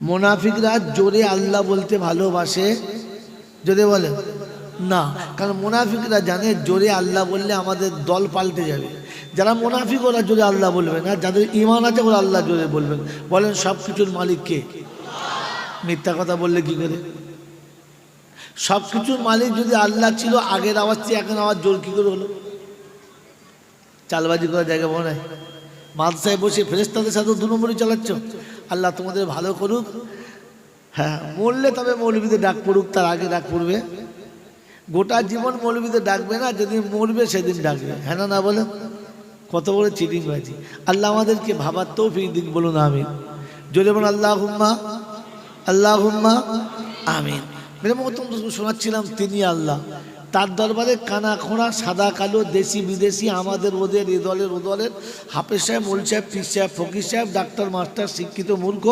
মুনাফিকরা জোরে আল্লাহ বলতে ভালোবাসে, যদি বলে না, কারণ মুনাফিকরা জানে জোরে আল্লাহ বললে আমাদের দল পাল্টে যাবে। যারা মুনাফিক ওরা জোরে আল্লাহ বলবে না, যাদের ঈমান আছে ওরা আল্লাহ জোরে বলবেন। বলেন সব কিছুর মালিক কে? মিথ্যা কথা বললে কি করে? সব কিছুর মালিক যদি আল্লাহ ছিল, আগের আওয়াজ থেকে এখন আওয়াজ জোর কি করে হলো? চালবাজি করার জায়গা মনে হয়। মাদ্রাসায় বসে ফেরেশতাদের সাথে দু নম্বরই চালাচ্ছ। আল্লাহ তোমাদের ভালো করুক। হ্যাঁ, মরলে তবে মৌলবীদের ডাক পড়ুক, তার আগে ডাক পড়বে। গোটা জীবন মৌলবীদের ডাকবে না, যেদিন মরবে সেদিন ডাকবে। হ্যাঁ না, না বলে? কত বড় চিটিং বাজি। আল্লাহ আমাদেরকে ভাবার তৌফিক দিন, বলুন আমিন। জোরে বলুন আল্লাহুম্মা, আল্লাহুম্মা আমিন। মেরে মতন শোনাচ্ছিলাম, তিনি আল্লাহ, তার দরবারে কানা খোঁড়া, সাদা কালো, দেশি বিদেশি, আমাদের ওদের, এ দলের ও দলের, হাফেজ সাহেব, মোল সাহেব, পীর সাহেব, ফকির সাহেব, ডাক্তার মাস্টার, শিক্ষিত মূর্খ,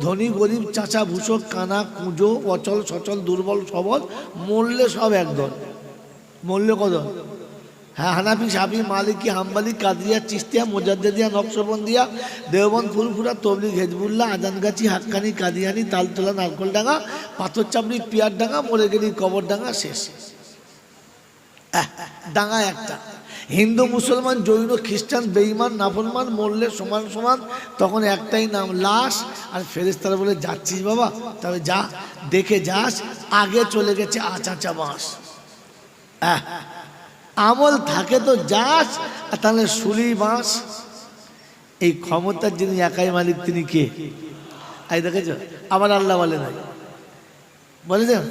ধনী গরিব, চাচা ভূষক, কানা কুঁজো, অচল সচল, দুর্বল সবল, মরলে সব একদল। মরলে কদল? হ্যাঁ, হানাফি, সাফি, মালিকি, হাম্বালি, কাদরিয়া, চিস্তিয়া, মোজাদ্দেদিয়া, নকশবন্দিয়া, দেওবন্দ, ফুরফুরা, তবলিগ, হেজবুল্লাহ, আজানগাছি, হাক্কানি, কাদিয়ানি, তালতলা, নারকলডাঙ্গা, পাথরচাপড়ি, পিয়ারডাঙ্গা, মরে গেলি কবরডাঙ্গা, শেষ। ডাঙ্গা একটা। হিন্দু, মুসলমান, জৈন, খ্রিস্টান, বেঈমান, নাফরমান, মরলে সমান সমান, তখন একটাই নাম, লাশ। আর ফেরেশতারা বলে, যাচ্ছিস বাবা, তবে যা, দেখে যাস, আগে চলে গেছে আচাচা বাঁশ। আমল থাকে তো যাস, আর তাহলে শুলি বাঁশ। এই ক্ষমতার যিনি একাই মালিক, তিনি কে? এই দেখেছ, আবার আল্লাহ বলে নাই, বলেছেন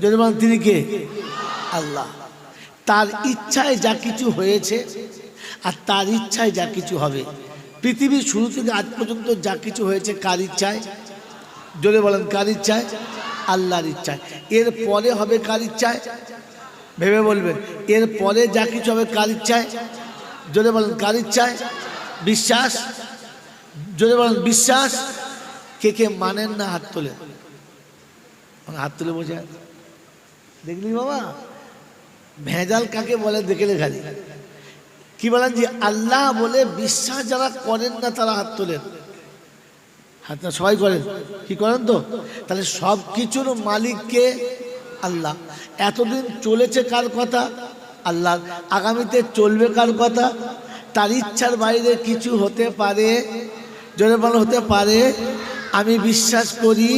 যদি বলেন তিনি কে? আল্লাহ। তার ইচ্ছায় যা কিছু হয়েছে, আর তার ইচ্ছায় যা কিছু হবে। পৃথিবীর শুরু থেকে আজ পর্যন্ত যা কিছু হয়েছে কার ইচ্ছায়? জোরে বলেন, কার ইচ্ছায়? আল্লাহর ইচ্ছায়। এর পরে হবে কার ইচ্ছায়? ভেবে বলবেন। এর পরে যা কিছু হবে কার ইচ্ছায়? জোরে বলেন, কার ইচ্ছায়? বিশ্বাস? জোরে বলেন, বিশ্বাস। কে কে মানেন না হাত তোলে? হাত তুলে বসে দেখলি বাবা, ভেজাল কাকে বলে দেখলে খালি। কি বলেন যে আল্লাহ বলে বিশ্বাস যারা করেন না তারা হাত তোলেন। হাত সবাই করেন, কি করেন তো? তাহলে সব কিছুর মালিককে আল্লাহ। এতদিন চলেছে কার কথা? আল্লাহ। আগামীতে চলবে কার কথা? তার ইচ্ছার বাইরে কিছু হতে পারে? জোরে বলেন, হতে পারে। আমি বিশ্বাস করি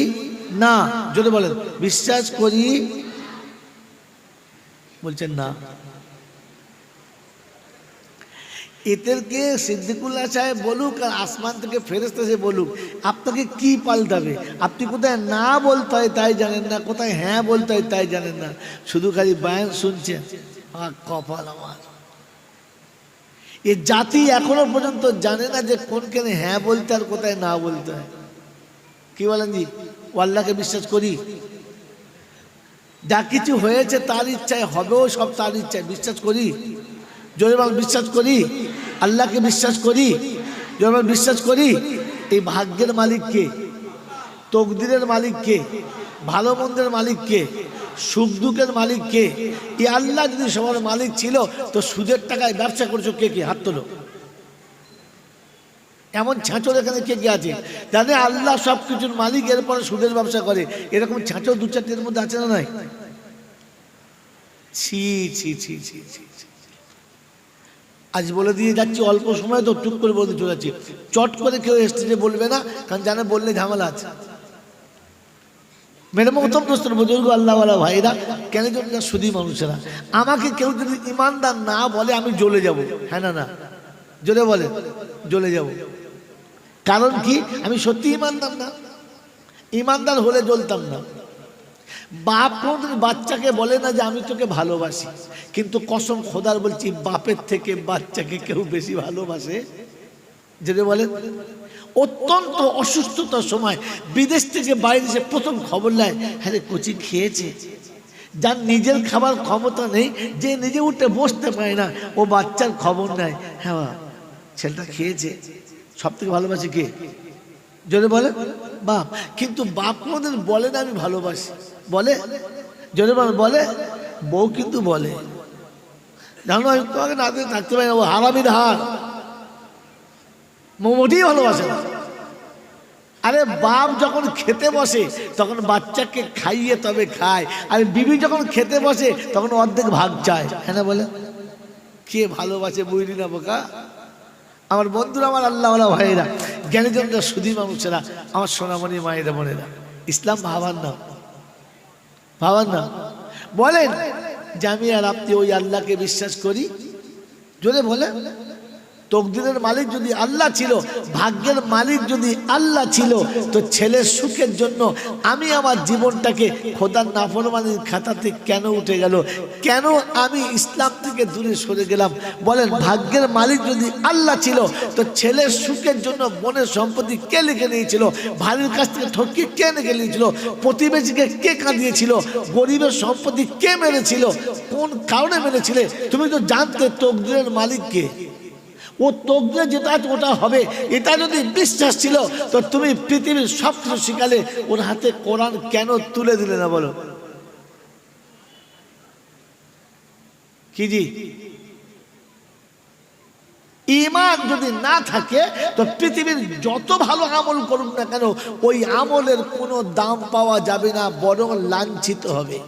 না। জোরে বলেন, বিশ্বাস করি। বলছেন না। এদেরকে সিদ্দিকুল্লাহ সাহেব বলুক আর আসমান থেকে ফেরেশতা এসে বলুক, আপনাকে কি পাল্টাবে? আপনি কোথায় না বলতে হয় তাই জানেন না, কোথায় হ্যাঁ বলতে হয় তাই জানেন না, শুধু খালি বয়ান শুনছেন। কপাল আমার। এ জাতি এখনো পর্যন্ত জানে না যে কোনখানে হ্যাঁ বলতে আর কোথায় না বলতে হয়। কি বলেন জি? ও আল্লাহকে বিশ্বাস করি। যা কিছু হয়েছে তার ইচ্ছায়, হবেও সব তার ইচ্ছায়, বিশ্বাস করি। জোরে বল, বিশ্বাস করি। আল্লাহকে বিশ্বাস করি। জোরে বল, বিশ্বাস করি। এই ভাগ্যের মালিক কে? তকদিরের মালিক কে? ভালো মন্দের মালিক কে? সুখ দুঃখের মালিক কে? এই আল্লাহ যদি সবার মালিক ছিল, তো সুদের টাকায় ব্যবসা করছো কে কে? হাত তোলো। এমন ছাঁচর এখানে কে কে আছে জানে আল্লাহ সব কিছুর মালিক, এরপরে সুদের ব্যবসা করে? এরকম ছাঁচর দু চারটির মধ্যে আছে না নাই? ছি ছি ছি ছি ছি। আজ বলে দিয়ে যাচ্ছি, অল্প সময় তো টুক করে বলতে চলে যাচ্ছি। চট করে কেউ স্টেজে বলবে না, কারণ জানে বললে ঝামেলা আছে। মেরে মহতম দোস্তর বুজুর্গ আল্লাহওয়ালা ভাইরা, কেন জন্য সুদী মানুষেরা, আমাকে কেউ যদি ইমানদার না বলে আমি জ্বলে যাব। হ্যাঁ না না, জ্বলে বলে, জ্বলে যাব। কারণ কি? আমি সত্যি ইমানদার না। ইমানদার হলে জ্বলতাম না। বাপ কোনদিন বাচ্চাকে বলে না যে আমি তোকে ভালোবাসি, কিন্তু কসম খোদার বলছি, বাপের থেকে বাচ্চাকে কেউ বেশি ভালোবাসে। যেটা বলে অত্যন্ত অসুস্থতার সময় বিদেশ থেকে বাইরে এসে প্রথম খবর নেয়, হ্যাঁ কচি খেয়েছে। যার নিজের খাবার ক্ষমতা নেই, যে নিজে উঠে বসতে পারে না, ও বাচ্চার খবর নেয়, হ্যাঁ ছেলেটা খেয়েছে। সব থেকে ভালোবাসে কে? জোরে বলে বাপ। কিন্তু বাপ কোনদিন বলে না আমি ভালোবাসি। বলে? জোরে বলে? বউ কিন্তু বলে, জানো আমি তোমাকে না দিয়ে থাকতে পারি না, ও হারামির হার, মোটেই ভালোবাসে না। আরে বাপ যখন খেতে বসে তখন বাচ্চাকে খাইয়ে তবে খায়, আর বিবি যখন খেতে বসে তখন অর্ধেক ভাগ চায়। হ্যাঁ না বলে? কে ভালোবাসে বুঝলি না বোকা? আমার বন্ধুরা, আমার আল্লাহওয়ালা ভাইয়েরা, জ্ঞানীজনরা, সুধী মানুষেরা, আমার সোনামণি মায়েরা, বোনেরা, ইসলাম ভাবার না, ভাবার না। বলেন যে আমি আর আপনি ওই আল্লাহকে বিশ্বাস করি? জোরে বলে। তকদিরের মালিক যদি আল্লাহ ছিল, ভাগ্যের মালিক যদি আল্লাহ ছিল, তো ছেলের সুখের জন্য আমি আমার জীবনটাকে খোদার নাফরমানির খাতাতে কেন উঠে গেল? কেন আমি ইসলাম থেকে দূরে সরে গেলাম? বলেন, ভাগ্যের মালিক যদি আল্লাহ ছিল, তো ছেলের সুখের জন্য বোনের সম্পত্তি কে লিখে নিয়েছিল? ভাইয়ের কাছ থেকে ঠকিয়ে কে লিখে নিয়েছিল? প্রতিবেশীকে কে কাঁদিয়েছিল? গরিবের সম্পত্তি কে মেরেছিল? কোন কারণে মেরেছিলে? তুমি তো জানতে তকদিরের মালিককে। ও তকদিরে যেটা আছে ওটা হবে, এটা যদি বিশ্বাস ছিল, তো তুমি পৃথিবীর সব কিছু শিখালে ওর হাতে কোরআন কেন তুলে দিলে না? বলো কি জি? ঈমান যদি না থাকে তো পৃথিবীর যত ভালো আমল করুন না কেন, ওই আমলের কোনো দাম পাওয়া যাবে না, বরং লাঞ্ছিত হবে।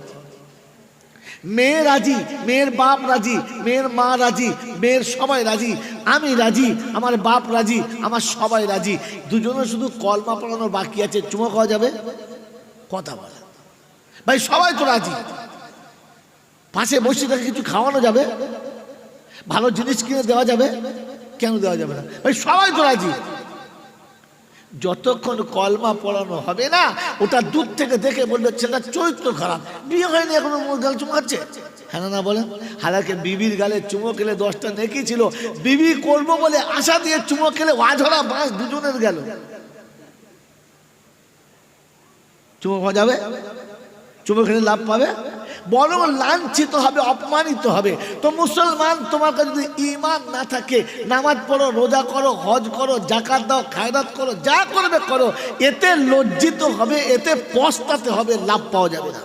মেয়ে রাজি, মেয়ের বাপ রাজি, মেয়ের মা রাজি, মেয়ের সবাই রাজি, আমি রাজি, আমার বাপ রাজি, আমার সবাই রাজি। দুজনে শুধু কলমা পড়ানোর বাকি আছে, চুমো খাওয়া যাবে, কথা বলা। ভাই সবাই তো রাজি, পাশে বসে থেকে কিছু খাওয়ানো যাবে, ভালো জিনিস কিনে দেওয়া যাবে, কেন দেওয়া যাবে না? ভাই সবাই তো রাজি। যতক্ষণ কলমা পড়ানো হবে না, ওটা দূর থেকে দেখে বলবে ছেলেটার চরিত্র খারাপ, বিয়ে হয়নি এখনো গাল চুমাচ্ছে। হ্যাঁ না বলেন? হালাকে বিবির গালে চুমো খেলে 10টা নেকি ছিল, বিবি করবো বলে আশা দিয়ে চুমো খেলে ওয়াঝরা বাঁশ দুজনের গেল। চুমো খাওয়া যাবে? চুমো খেলে লাভ পাবে? বরং লাঞ্ছিত হবে, অপমানিত হবে। তো মুসলমান, তোমার কাছে যদি ঈমান না থাকে, নামাজ পড়ো, রোজা করো, হজ করো, যাকাত দাও, খায়রাত করো, যা করবে করো, এতে লজ্জিত হবে, এতে পস্তাতে হবে, লাভ পাওয়া যাবে না।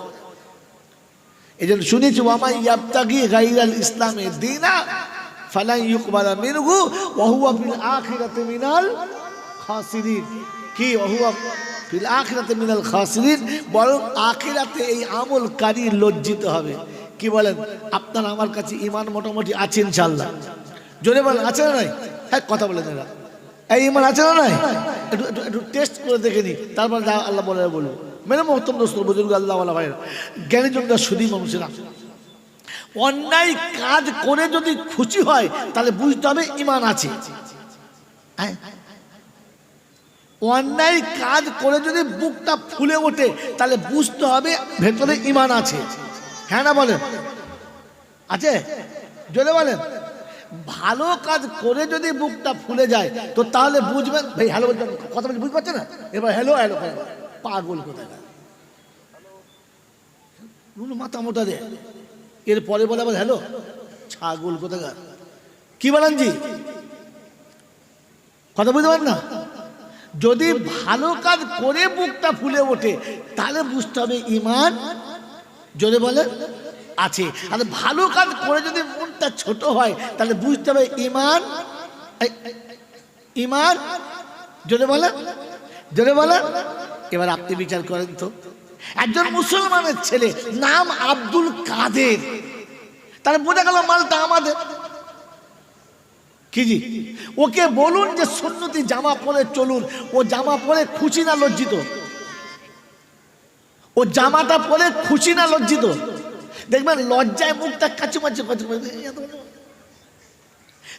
এই জন্য শুনেছি, ওয়ামা ইয়াবতাগি গায়রাল ইসলামে দীনা ফালান ইউকবালা মিনহু ওয়া হুয়া ফিল আখিরাতি মিনাল খাসিরিন। কি ওয়া হুয়া ফিল আখিরাতি মিনাল খাসিরিন? বরং আখিরাতে এই আমলকারী লজ্জিত হবে। কি বলেন? আপনার আমার কাছে ঈমান মোটামুটি আছে ইনশাআল্লাহ। জোরে বলেন, আছে না নাই? হ্যাঁ, কথা বলেন এরা। এই ঈমান আছে না নাই? একটু টেস্ট করে দেখে নি, তারপর আল্লাহ বলে বলবো। মেরে মহতম দোস্ত, বুজুর্গ, আল্লাহওয়ালা ভাইরা, জ্ঞানীজনরা, সুধী মানুষেরা, অন্যায় কাজ করে যদি খুশি হয় তাহলে বুঝতে হবে ঈমান আছে। অন্যায় কাজ করে যদি বুকটা ফুলে ওঠে তাহলে বুঝতে হবে ভেতরে ঈমান আছে। হ্যাঁ না বলেন? আছে? জোরে বলেন। ভালো কাজ করে যদি বুকটা ফুলে যায় তো তাহলে বুঝবেন। ভাই হ্যালো বলছেন, কথা বলছি, বুঝতে পারছেন না? এবার হ্যালো হ্যালো পাগল কোথায় মাথা মোটা দে, এর পরে বলে আবার হ্যালো, ছাগল কোথাকার। কি বলেন জি? কথা বুঝতে পারেন না? যদি ভালো কাজ করে বুকটা ফুলে ওঠে তাহলে বুঝতে হবে ঈমান, জোরে বলে, আছে। আর ভালো কাজ করে যদি মনটা ছোট হয় তাহলে বুঝতে হবে ঈমান, ঈমান, জোরে বলে, জোরে বলে। এবার আপনি বিচার করেন তো, একজন মুসলমানের ছেলে, নাম আব্দুল কাদের, তাহলে বোঝা গেল মালটা আমাদের। কি জি? ওকে বলুন যে সুন্নতি জামা পরে চলুন, ও জামা পরে খুশি না লজ্জিত? ও জামাটা পরে খুশি না লজ্জিত? দেখবেন লজ্জায় মুখটা কাচুমাচু কাচু।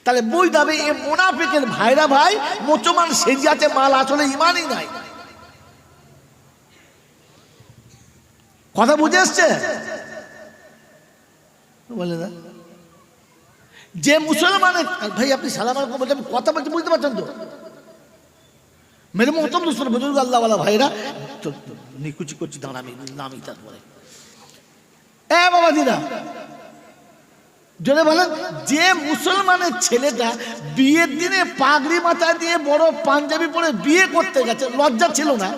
তাহলে বুঝতে হবে এ মুনাফিকের ভাইরা ভাই, মুসলমান সেজিয়াতে মাল, আসলে ঈমানই নাই। কথা বুঝে আসছে? বলে না যে মুসলমানের ভাই, আপনি সালাম আলাইকুম বলছেন, কথা বলতে বুঝতে পারছেন তো? মেরে মহতম দোস্ত, বুজুর্গ, আল্লাহওয়ালা ভাইরা, নিকুচি করছি, দাঁড়ামি নামি, তারপরে এ বাবা দিদা, জোরে বলেন। যে মুসলমানের ছেলেটা বিয়ের দিনে পাগড়ি মাথায় দিয়ে বড় পাঞ্জাবি পরে বিয়ে করতে গেছে, লজ্জা ছিল না,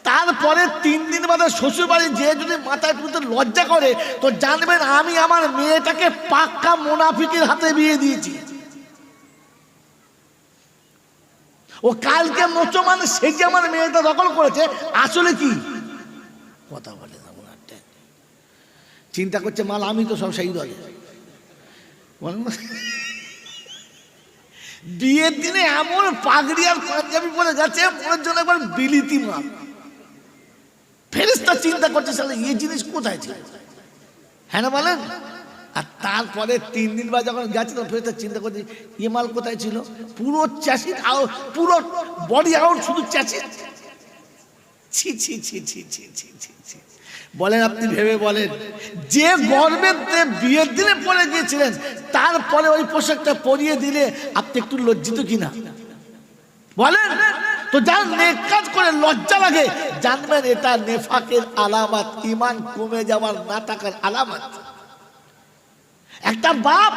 তারপরে 3 দিন বাদে শ্বশুর বাড়ি যে যদি মাথায় পুঁতে লজ্জা করে, তো জানবেন আমি আমার মেয়েটাকে পাক্কা মুনাফিকের হাতে বিয়ে দিয়েছি। ও কালকে মোচো মানে সে যে আমার মেয়েটা দখল করেছে, আসলে কি কথা বলে না, চিন্তা করছে মাল আমি তো সব সেই দলে। বিয়ের দিনে এমন পাগড়ি আর পাঞ্জাবি পরে গেছে মনের জন্য একবার বিলিতি মাল। ফেরেশতা চিন্তা করছে সালে এই জিনিস কোথায় ছিল, হ্যাঁ না বলেন? আর তারপরে 3 দিন বাদ যখন গেছে তখন ফেরেশতা চিন্তা করছে এ মাল কোথায় ছিল, পুরো চ্যাসিস আউট, পুরো বডি আউট, শুধু চ্যাসিস। ছি ছি ছি ছি ছি ছি ছি ছি। বলেন আপনি ভেবে বলেন, যে গর্বের বিয়ের দিনে পরে গিয়েছিলেন তারপরে ওই পোশাকটা পরিয়ে দিলে আপনি একটু লজ্জিত কিনা বলেন? তো যার নেক কাজ করে লজ্জা লাগে জানবেন এটা নেফাকের আলামত, ঈমান কমে যাওয়ার না থাকার আলামত। একটা বাপ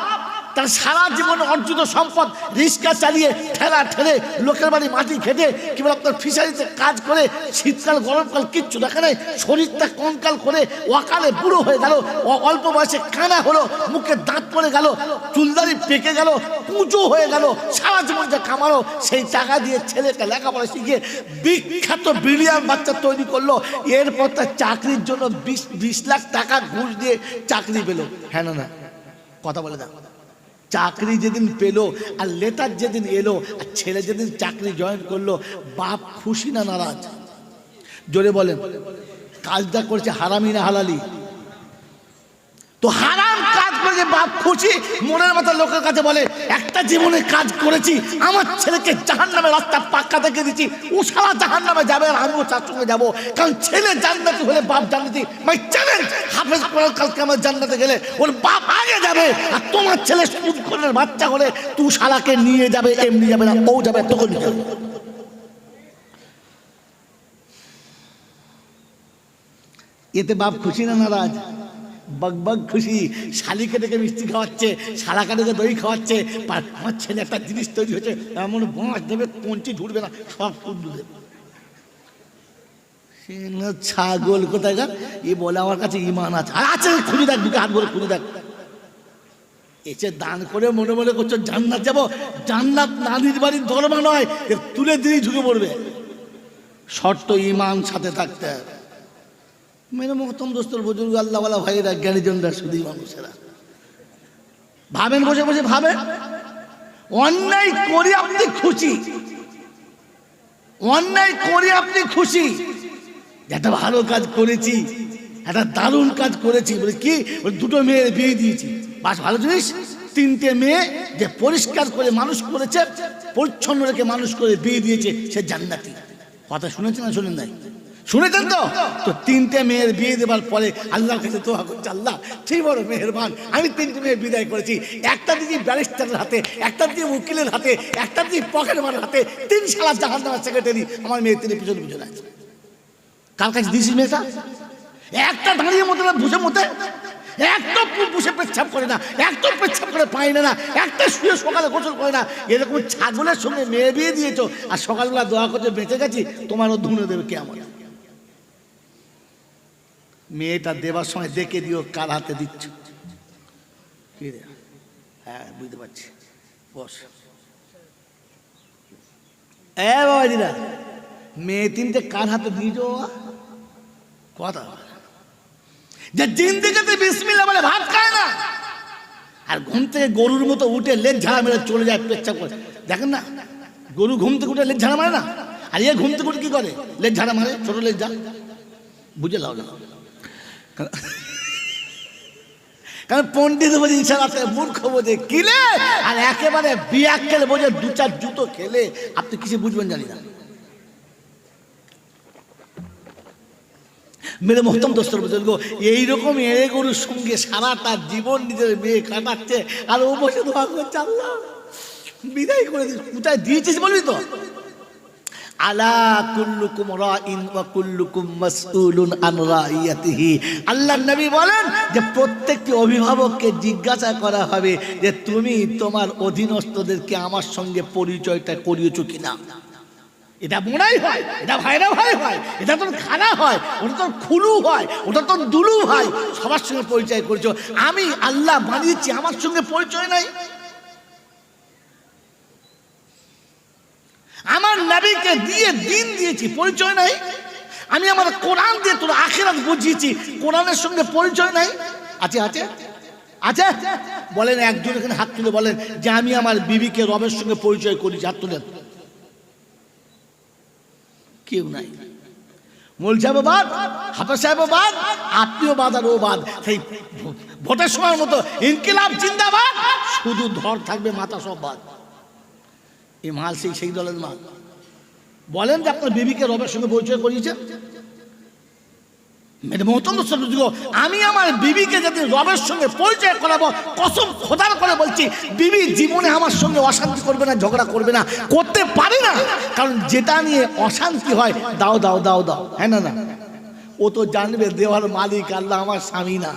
তার সারা জীবন অর্জিত সম্পদ রিক্সা চালিয়ে ঠেলা ঠেলে লোকের বাড়ি মাটি খেটে কিংবা আপনার ফিশারিতে কাজ করে শীতকাল গরমকাল কিচ্ছু দেখা নেই, শরীরটা কঙ্কাল করে অকালে বুড়ো হয়ে গেল, অল্প বয়সে কানা হলো, মুখে দাঁত পড়ে গেল, চুলদারি পেকে গেল, কুঁচো হয়ে গেল, সারা জীবন যা কামালো সেই টাকা দিয়ে ছেলেকে লেখাপড়া শিখিয়ে বিখ্যাত বিলিয়ন বাচ্চা তৈরি করলো। এরপর তার চাকরির জন্য 20 লাখ টাকা ঘুষ দিয়ে চাকরি পেল, হ্যাঁ না না কথা বলে দাও। চাকরি যেদিন পেলো আর লেটার যেদিন এলো আর ছেলে যেদিন চাকরি জয়েন করলো, বাপ খুশি না নারাজ? জোরে বলেন। কাজটা করছে হারামি না হালালি? তো হারাম কাজ করে যে বাপ খুশি, মনের মতো লোকের কাছে বলে একটা জীবনে কাজ করেছি, আমার ছেলেকে জাহান্নামের রাস্তা পাক্কা দেখে দিচ্ছি, ও সারা জাহান্নামে যাবে আর আমিও তার সঙ্গে যাবো, কারণ ছেলে জান্নাতি হলে বাপ জান্নাতি। মাই চ্যালেঞ্জ, হাফেজ কোরআন কালকে আমার জান্নাতে গেলে ওর বাপ আগে যাবে, আর তোমার ছেলে সুদ করে বাচ্চা হলে তুই শালাকে নিয়ে যাবে, এমনি যাবে না, ও যাবে তখন যাবে। এতে বাপ খুশি না নারাজ? বকবক খুশি। শালিকে ডেকে মিষ্টি খাওয়াচ্ছে, শালাকে ডেকে দই খাওয়াচ্ছে, আমার ছেলে একটা জিনিস তৈরি হচ্ছে, এমন বাঁশ দেবে পঞ্চি ঢুকবে না, সব শুদ্ধ দেবে। ছাগল কোথায় গা, এ বলে আমার কাছে ইমান আছে, আর আছে খুঁজে দেখ, দুটো হাত বলে খুঁজে দেখ। এসে দান করে মনে মনে করছো জান্নাত যাবো, জান্নাত নানির বাড়ির দরমা নয়, তুলে দিয়েই ঢুকে পড়বে। শর্ত ইমান সাথে থাকতে হবে। মেরে মহতম দোস্তর বুজুর্গ আল্লাহওয়ালা ভাইয়েরা, জ্ঞানীজনরা, শুধুই মানুষেরা ভাবেন, বসে বসে ভাবেন, অন্যায় করে আপনি খুশি, অন্যায় করে আপনি খুশি, একটা ভালো কাজ করেছি, একটা দারুণ কাজ করেছি, বলে কি দুটো মেয়ের বিয়ে দিয়েছি, বাস ভালো জিনিস। 3টে মেয়ে যে পরিষ্কার করে মানুষ করেছে, পরিচ্ছন্ন রেখে মানুষ করে বিয়ে দিয়েছে, সে জান্নাতি। কথা শুনেছেন না শুনেন নাই? শুনেছেন তো? তো 3টে মেয়ের বিয়ে দেওয়ার পরে আল্লাহর কাছে দোয়া করছে, আল্লাহ ঠিক বড় মেহেরবান, আমি 3টে মেয়ে বিদায় করেছি, একটা দিদি ব্যারিস্টারের হাতে, একটা দিয়ে উকিলের হাতে, একটা দিয়ে পকেট মারার হাতে, 3 শালা জাহান্নামের সেক্রেটারি, আমার মেয়ে 3 পিছনে পিছনে আছে। কার কাছে দিয়েছিস মেয়েটা? একটা দাঁড়িয়ে মতো না, বুঝে মতে একটা বুঝে পেচ্ছাপ করে না, একটা পেচ্ছাপ করে পায় না, একটা শুয়ে সকালে গোসল করে না। এরকম ছাগলের সঙ্গে মেয়ে বিয়ে দিয়েছো, আর সকালবেলা দোয়া করতে বেঁচে গেছি, তোমারও ধুনে দেবে কে আমার। মেয়েটা দেবার সময় দেখে দিও কার হাতে দিচ্ছ। হ্যাঁ বুঝতে পারছি, বস। বাবাজিরা, মেয়ে 3টে কার হাতে দিয়েছ? কথা যে জিন্দেগিতে বিসমিল্লাহ বলে ভাত খায় না, আর ঘুম থেকে গরুর মতো উঠে লেজ ঝাড়া মেরে চলে যায় পেচ্ছাপ করে। দেখেন না, গরু ঘুম থেকে উঠে লেজ ঝাড়া মারে না, আর এ ঘুম থেকে উঠে কি করে? লেজ ঝাড়া মারে, ছোট লেজ যা, বুঝে লাও না। কারণ পন্ডিত বোঝে ইশারাতে, মূর্খ বোঝে কিলে, আর একেবারে বিয়াক্কেল বোঝে 2-4 জুতো খেলে। আপনি কিছু বুঝবেন জানি না। মেরে মহতম দোস্তর বুজুর্গ, এইরকম এড়ে গরুর সঙ্গে সারাটা জীবন নিজের মেয়ে কাটাচ্ছে, আর ও বসে দোয়া করছে আল্লাহ বিদায় করে দিস। কোথায় দিয়েছিস বলবি তো? আলা কুল্লুকুম রাইন ওয়া কুল্লুকুম মাসউলুন আন রাইয়াতিহি। আল্লাহর নবী বলেন যে প্রত্যেকটি অভিভাবককে জিজ্ঞাসা করা হবে যে তুমি তোমার অধীনস্থদেরকে আমার সঙ্গে পরিচয়টা করিয়েছো কিনা। এটা বোনাই হয়, এটা ভাইরা ভাই হয়, এটা তোর খানা হয়, ওটা তোর খুলু হয়, ওটা তোর দুলু হয়, সবার সঙ্গে পরিচয় করেছো। আমি আল্লাহ বানিয়েছি, আমার সঙ্গে পরিচয় নাই। আমার নবীকে দিয়ে দিন দিয়েছি, পরিচয় নাই। আমি আমার কোরআন দিয়ে তোর আখিরাত বুঝিয়েছি, কোরআনের সঙ্গে পরিচয় নাই। আছে আছে আছে বলেন, একজন এখানে হাত তুলে বলেন যে আমি আমার বিবিকে রবের সঙ্গে পরিচয় করি। হাত তুলে, কেউ নাই। মোল সাহেব বাদ, হাফেজ সাহেব বাদ, আপনিও বাদ আর ও বাদ। সেই ভোটের সময়ের মতো ইনকিলাব জিন্দাবাদ, শুধু ধর থাকবে, মাথা সব বাদ। এই মাল সেই দলের মাল। বলেন যে আপনার বিবিকে রবের সঙ্গে পরিচয় করিয়েছেন। আমি আমার বিবিকে যদি রবের সঙ্গে পরিচয় করাবো, কসম খোদার করে বলছি, বিবি জীবনে আমার সঙ্গে অশান্তি করবে না, ঝগড়া করবে না, করতে পারে না। কারণ যেটা নিয়ে অশান্তি হয়, দাও দাও দাও দাও, হ্যাঁ না না, ও তো জানবে দেওয়ার মালিক আল্লাহ, আমার স্বামী না।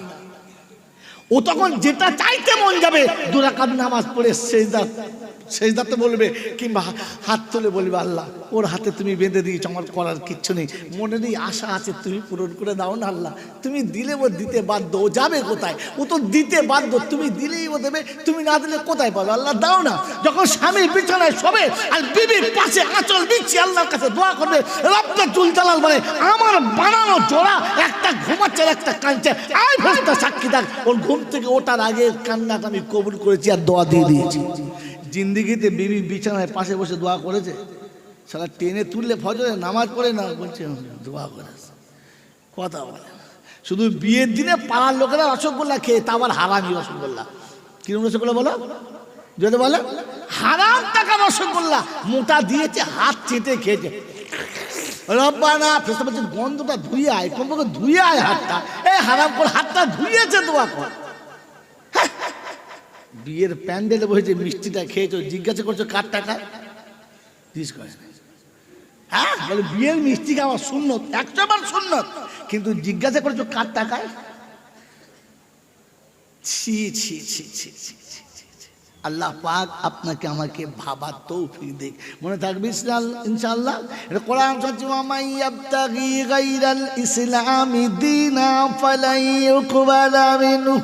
ও তখন যেটা চাইতে মন যাবে, 2 রাকাত নামাজ পড়ে সেজদাতে বলবে, কিংবা হাত তুলে বলবে, আল্লাহ ওর হাতে তুমি বেঁধে দিয়েছ, আমার করার কিচ্ছু নেই, মনেরই আশা আছে, তুমি পূরণ করে দাও না আল্লাহ। তুমি দিলে ও দিতে বাধ্য, ও যাবে কোথায়? ও তো দিতে বাধ্য, তুমি দিলেই ও দেবে, তুমি না দিলে কোথায় পাবে? আল্লাহ দাও না। যখন স্বামী বিছানায় শোবে আর বিবির পাশে আঁচল দিচ্ছি, আল্লাহর কাছে দোয়া করবে, রব্বে জুল জালাল বলে, আমার বানানো জোড়া একটা ঘুমাচ্ছে আর একটা কাঁদছে, আয় ফেরেশতা সাক্ষী থাক, ওর ঘুম থেকে ওঠার আগে কান্নাটা আমি কবুল করেছি আর দোয়া দিয়ে দিয়েছি। জিন্দিগিতে বিবি বিছানায় পাশে বসে দোয়া করেছে? সারা টেনে তুললে ফজরে নামাজ পড়ে না, বলছে দোয়া করেছে, কথা বলে। শুধু বিয়ের দিনে পাড়ার লোকেরা রসগোল্লা খেয়ে, তা আবার হারামি রসগোল্লা। কিরকম রসগোল্লা বলো যদি বলে? হারাম টাকা রসগোল্লা, মোটা দিয়েছে, হাত চেটে খেয়েছে। রব্বানা ফেরেশতা বলছে, গন্ধটা ধুয়ে আয়, কমপক্ষে ধুয়ে আয় হাতটা। এ হারাম করে হাতটা ধুয়েছে, দোয়া কর। বিয়ের প্যান্ডেলে বসেছে, মিষ্টিটা খেয়েছো, জিজ্ঞাসা করছো কার টাকা? হ্যাঁ বলে বিয়ের মিষ্টি খাওয়া সুন্নত, 100বার সুন্নত, কিন্তু জিজ্ঞাসা করছো কার টাকায়? ছি ছি ছি ছি ছি। আল্লাহ পাক আপনাকে আমাকে ভাবার তৌফিক দেখ। মনে থাকবে ইনশাআল্লাহ। এটা কোরআন সত্যি, ওয়ামাই ইয়াবতাগি গায়রাল ইসলামি দীনা ফালাই ইউকবালা মিনহু।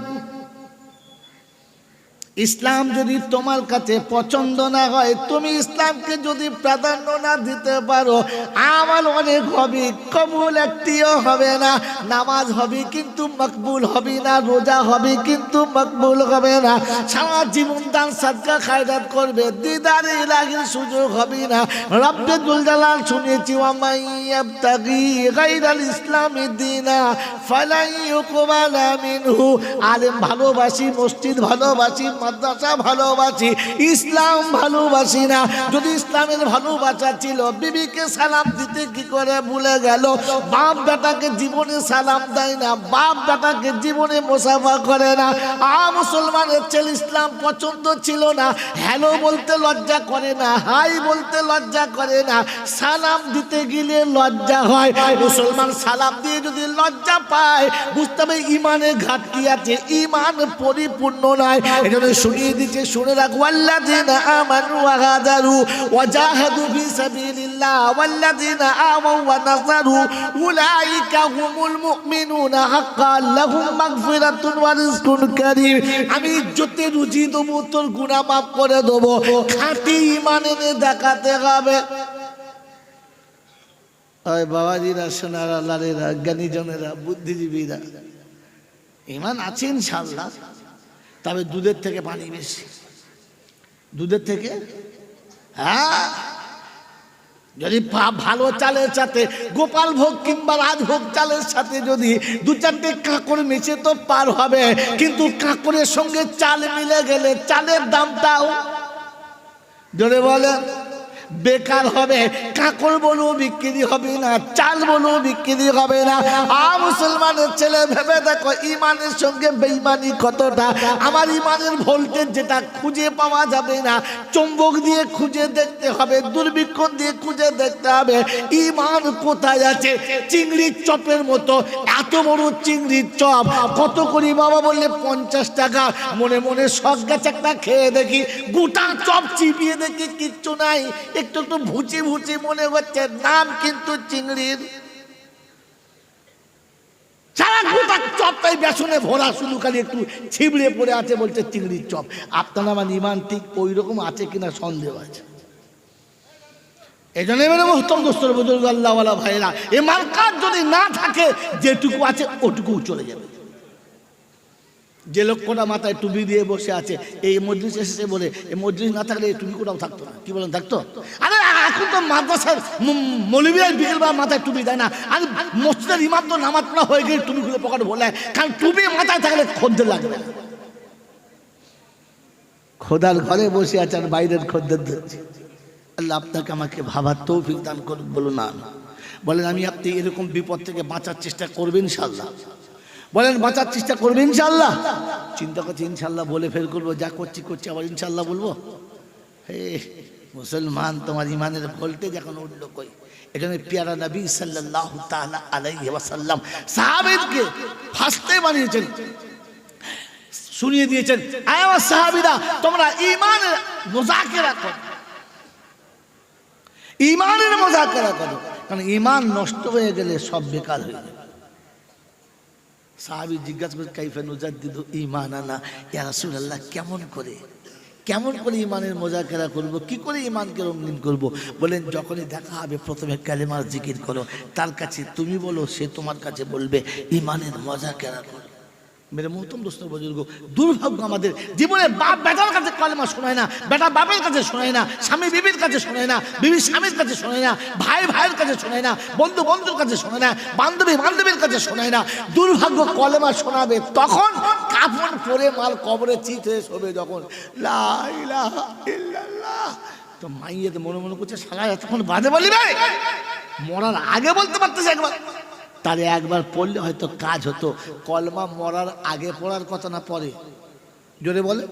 ইসলাম যদি তোমার কাছে পছন্দ না হয়, তুমি ইসলামকে যদি প্রাধান্য না দিতে পারো, আমল অনেক হবে, কবুল একটিও হবে না। নামাজ হবে কিন্তু মকবুল হবে না, রোজা হবে কিন্তু মকবুল হবে না, সারা জীবন দান সাদকা খায়রাত করবে, দিদারে ইলাহির সুযোগ হবে না। রব্বে জুল জালাল শুনেছি, ওয়ামাই ইয়াবতাগি গায়রাল ইসলামি দীনা ফালাই ইউকবালা মিনহু। আলেম ভালোবাসি, মসজিদ ভালোবাসি, মাদ্রাসা ভালোবাসি, ইসলাম ভালোবাসি না। যদি ইসলামের ভালোবাসা ছিল, বিবিকে সালাম দিতে কি করে ভুলে গেল? বাপ বেটাকে জীবনে সালাম দেয় না, বাপ বেটাকে জীবনে মুসাফা করে না। মুসলমানের ছেলে ইসলাম পছন্দ ছিল না, হ্যালো বলতে লজ্জা করে না, হাই বলতে লজ্জা করে না, সালাম দিতে গেলে লজ্জা হয়। মুসলমান সালাম দিয়ে যদি লজ্জা পায়, বুঝতে হবে ইমানের ঘাটতি আছে, ইমান পরিপূর্ণ নয়। এজন্য শুনিয়ে দিচ্ছে, শুনে রাখ, ওয়াল্লাযিনা আমানু ওয়া হাজারু ওয়া জাহাদু ফি সাবিলিল্লাহ ওয়াল্লাযিনা আমানু ওয়া নাসারু উলাইকা হুমুল মুমিনুনা হাক্কান লাহুম মাগফিরাতুন ওয়া রিজকুন কারীম। আমি ইজ্জতে রুজি দেবো, তোর গুনাহ মাফ করে দেবো। খাঁটি ঈমান এনে দেখাতে হবে। ওই বাবাজিরা, সোনারা, লালেরা, জ্ঞানীজনেরা, বুদ্ধিজীবীরা, ঈমান আছে ইনশাআল্লাহ, তবে দুধের থেকে পানি বেশি, দুধের থেকে। হ্যাঁ, যদি ভালো চালের সাথে গোপাল ভোগ কিংবা রাজভোগ চালের সাথে যদি 2-4টে কাঁকড় মিশে তো পার হবে, কিন্তু কাঁকড়ের সঙ্গে চাল মিলে গেলে চালের দামটাও জোরে বলে বেকার হবে। কাঁকড় বলেও বিক্রি হবে না, চাল বলেও বিক্রি হবে না। মুসলমানের ছেলে ভেবে দেখো, ইমানের সঙ্গে বেঈমানি কতটা। আমার ইমানের ভোল্টেজ যেটা খুঁজে পাওয়া যাবে না, চুম্বক দিয়ে খুঁজে দেখতে হবে, দূরবীক্ষণ দিয়ে খুঁজে দেখতে হবে ইমান কোথায় আছে। চিংড়ির চপের মতো এত বড় চিংড়ির চপ কত করি বাবা? বললে 50 টাকা। মনে মনে শখ গেছে, একটা খেয়ে দেখি, গোটা চপ চিবিয়ে দেখি কিচ্ছু নাই, একটু একটু ভুচি ভুচি মনে হচ্ছে, নাম কিন্তু চিংড়ির। সারা গোটা চপটাই বেসনে ভরা, শুধু খালি একটু ছিবড়ে পড়ে আছে, বলছে চিংড়ির চপ। আপনার আমার ইমান ঠিক ওই রকম আছে কিনা সন্দেহ আছে। এই জন্য এবারে মোহতরম দোস্তর বুজুর্গ আল্লাহওয়ালা ভাইরা, ঈমান কাজ যদি না থাকে যেটুকু আছে ওটুকু চলে যাবে। যে লোকটা মাথায় টুপি দিয়ে বসে আছে, এই মজলিস এসেছে বলে এই মজলিস না থাকলে এই টুপি কোটাও থাকতো না। কি বলেন, থাকতো? আরে এখন তো মাদ্রাসার মৌলবীরা বিকেলবেলা মাথায় টুপি দেয় না, আর মসজিদের ইমাম তো নামাজ পড়া হয়ে গেলে টুপি খুলে পকেটে ভরে, কারণ টুপি মাথায় থাকলে খদ্দের লাগবে না। খোদার ঘরে বসে আছে আর বাইরের খদ্দের ধরছে। আল্লাহ আপনাকে আমাকে ভাবার তৌফিক দান করুন। বলুন না, বলেন আমি আপনি এরকম বিপদ থেকে বাঁচার চেষ্টা করবেন ইনশাআল্লাহ। বলেন বাঁচার চেষ্টা করবেন ইনশাআল্লাহ। চিন্তা করছি ইনশাআল্লাহ বলে ফের করবো, যা করছি করছি আবার ইনশাআল্লাহ বলবো। হে মুসলমান, তোমার ইমানের ভোল্টেজ এখন উঠলো কই? এখানে পেয়ারা নবী সাল্লাল্লাহু তাআলা আলাইহি ওয়াসাল্লাম সাহাবীদেরকে ফার্স্টে বানিয়েছেন, শুনিয়ে দিয়েছেন, আয় আমার সাহাবীরা তোমরা ঈমানের মুযাকারা করো, ঈমানের মুযাকারা করো, কারণ ঈমান নষ্ট হয়ে গেলে সব বেকার হয়ে যাবে। সাহাবী জিজ্ঞাসা করে কাইফা নুজাদ্দিদু ঈমানানা, ইয়া রাসূলুল্লাহ কেমন করে ঈমানের মুযাকারা করব, কি করে ঈমানকে রঙিন করব? বলেন যখনই দেখা হবে প্রথমে কালেমার জিকির করো, তার কাছে তুমি বলো, সে তোমার কাছে বলবে, ঈমানের মুযাকারা করো। মেরে মোহতরম দোস্ত বুজুর্গ, দুর্ভাগ্য আমাদের জীবনে বাপ বেটার কাছে কালেমা শোনায় না, বেটা বাপের কাছে শোনায় না, স্বামী বিবির কাছে শোনায় না, বিবি স্বামীর কাছে শোনায় না, ভাই ভাইয়ের কাছে শোনায় না, বন্ধু বন্ধুর কাছে শোনায় না, বান্ধবী বান্ধবীর কাছে শোনায় না। দুর্ভাগ্য কলেমা শোনাবে তখন কাফন পরে মাল কবরে চিত হয়ে শোবে যখন, লা ইলাহা ইল্লাল্লাহ। তো মাইয়ে তো মনে মনে করছে, শালা এতক্ষণ বাদে বলি ভাই, মরার আগে বলতে পারতেছে একবার, তারে একবার পড়লে হয়তো কাজ হতো। কলমা মরার আগে পড়ার কথা না পরে? জোরে বলে।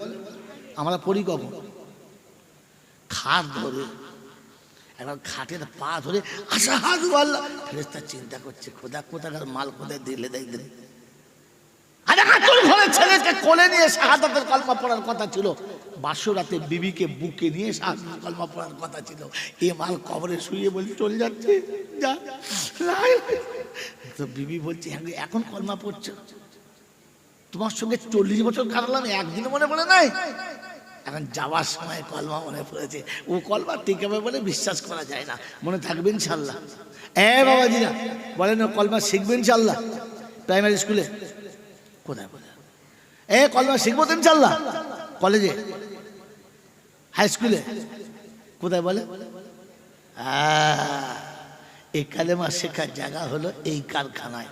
আমরা পড়ি কখন? খাট ধরে, একবার খাটের পা ধরে আশহাদু আল্লাহ, ফেরেশতা চিন্তা করছে খোদা কোথাকার মাল কোথায় দিলে দেখবেন। আরে আতুল ঘরে ছেলেকে কোলে নিয়ে শাহাদাতের কলমা পড়ার কথা ছিল, বাসরাতে বিবিকে বুকে নিয়ে শাহাদাতের কলমা পড়ার কথা ছিল। এ মাল কবরে শুয়ে বলে চলে যাচ্ছে, যা। তো বিবি বলছে, এখন কলমা পড়ছো? তোমার সঙ্গে 40 বছর কাটালাম, একদিনও মনে পড়ে নাই? এখন যাওয়ার সময় কলমা মনে পড়েছে। ও কলমা ঠিক হবে বলে বিশ্বাস করা যায় না। মনে থাকবে ইনশাল্লাহ? বাবাজিরা বলেন, ও কলমা শিখবে ইনশাল্লাহ প্রাইমারি স্কুলে? কোথায় বলে কলমা শিখবো তো ইনশাল্লাহ? কলেজে, হাই স্কুলে, কোথায় বলে? এই কালেমা শেখার জায়গা হলো এই কারখানায়।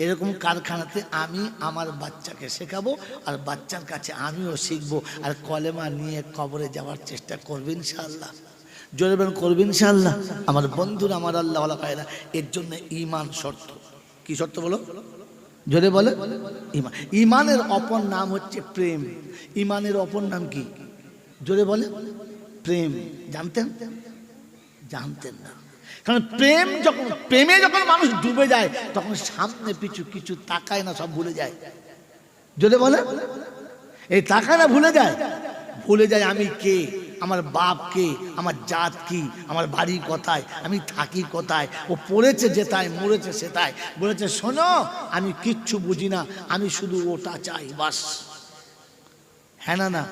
এরকম কারখানাতে আমি আমার বাচ্চাকে শেখাবো, আর বাচ্চার কাছে আমিও শিখবো, আর কলেমা নিয়ে কবরে যাওয়ার চেষ্টা করবে ইনশাআল্লাহ। জোরে বলেন করবে ইনশাআল্লাহ। আমার বন্ধুরা, আমার আল্লাহ ওয়ালা ভাইরা, এর জন্য ঈমান শর্ত। কি শর্ত বলো? জোরে বলে। ঈমান। ঈমানের অপর নাম হচ্ছে প্রেম। ঈমানের অপর নাম কি? জোরে বলে। প্রেম। জানতেন? জানতেন না। কারণ প্রেমে যখন মানুষ ডুবে যায় তখন সামনে পিছু কিছু তাকায় না, সব ভুলে যায়। যদি বলে এই তাকায় না, ভুলে যায় আমি কে, আমার বাপ কে, আমার জাত কি, আমার বাড়ি কোথায়, আমি থাকি কোথায়। ও পড়েছে যেতায়, মরেছে সেটাই। বলেছে শোনো, আমি কিচ্ছু বুঝি না, আমি শুধু ওটা চাই বাস। হ্যাঁ না?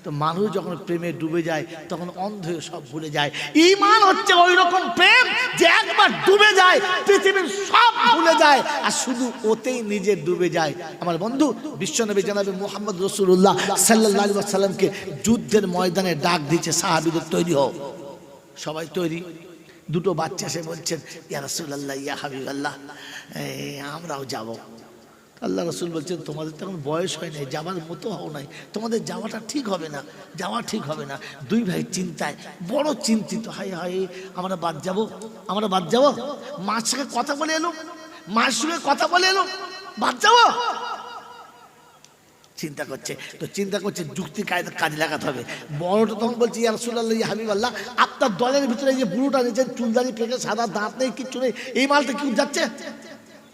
তো মানুষ যখন প্রেমে ডুবে যায় তখন অন্ধ হয়ে সব ভুলে যায়। ঈমান হচ্ছে ওই রকম প্রেম যে একবার ডুবে যায় পৃথিবীর সব ভুলে যায়, আর শুধু ওতেই নিজে ডুবে যায়। আমার বন্ধু বিশ্বনবী জনাবে মুহাম্মদ রাসূলুল্লাহ সাল্লাল্লাহু আলাইহি ওয়াসাল্লামকে যুদ্ধের ময়দানে ডাক দিয়েছে, সাহাবীদের তৈরি হও। সবাই তৈরি। দুটো বাচ্চা এসে বলছেন, ইয়া রাসূলুল্লাহ, ইয়া হাবিবাল্লাহ, আমরাও যাব। আল্লাহ রসুল বলছেন, তোমাদের তখন বয়স হয় নাই, যাওয়ার মতো হও নাই, তোমাদের যাওয়াটা ঠিক হবে না, যাওয়া ঠিক হবে না। দুই ভাই চিন্তায় বড় চিন্তিত, হায় হায় আমরা বাদ যাবো, মার সঙ্গে কথা বলে এলো, বাদ যাবো। চিন্তা করছে যুক্তি কাজে লাগাতে হবে। বড়টা তখন বলছে, ইয়া রাসূলুল্লাহ, ইয়া হাবিবাল্লাহ, আপনার দলের ভিতরে যে বুড়োটা নিয়েছেন, চুলদারি পেকে সাদা, দাঁত নেই, কিচ্ছু নেই, এই মালটা কি যাচ্ছে?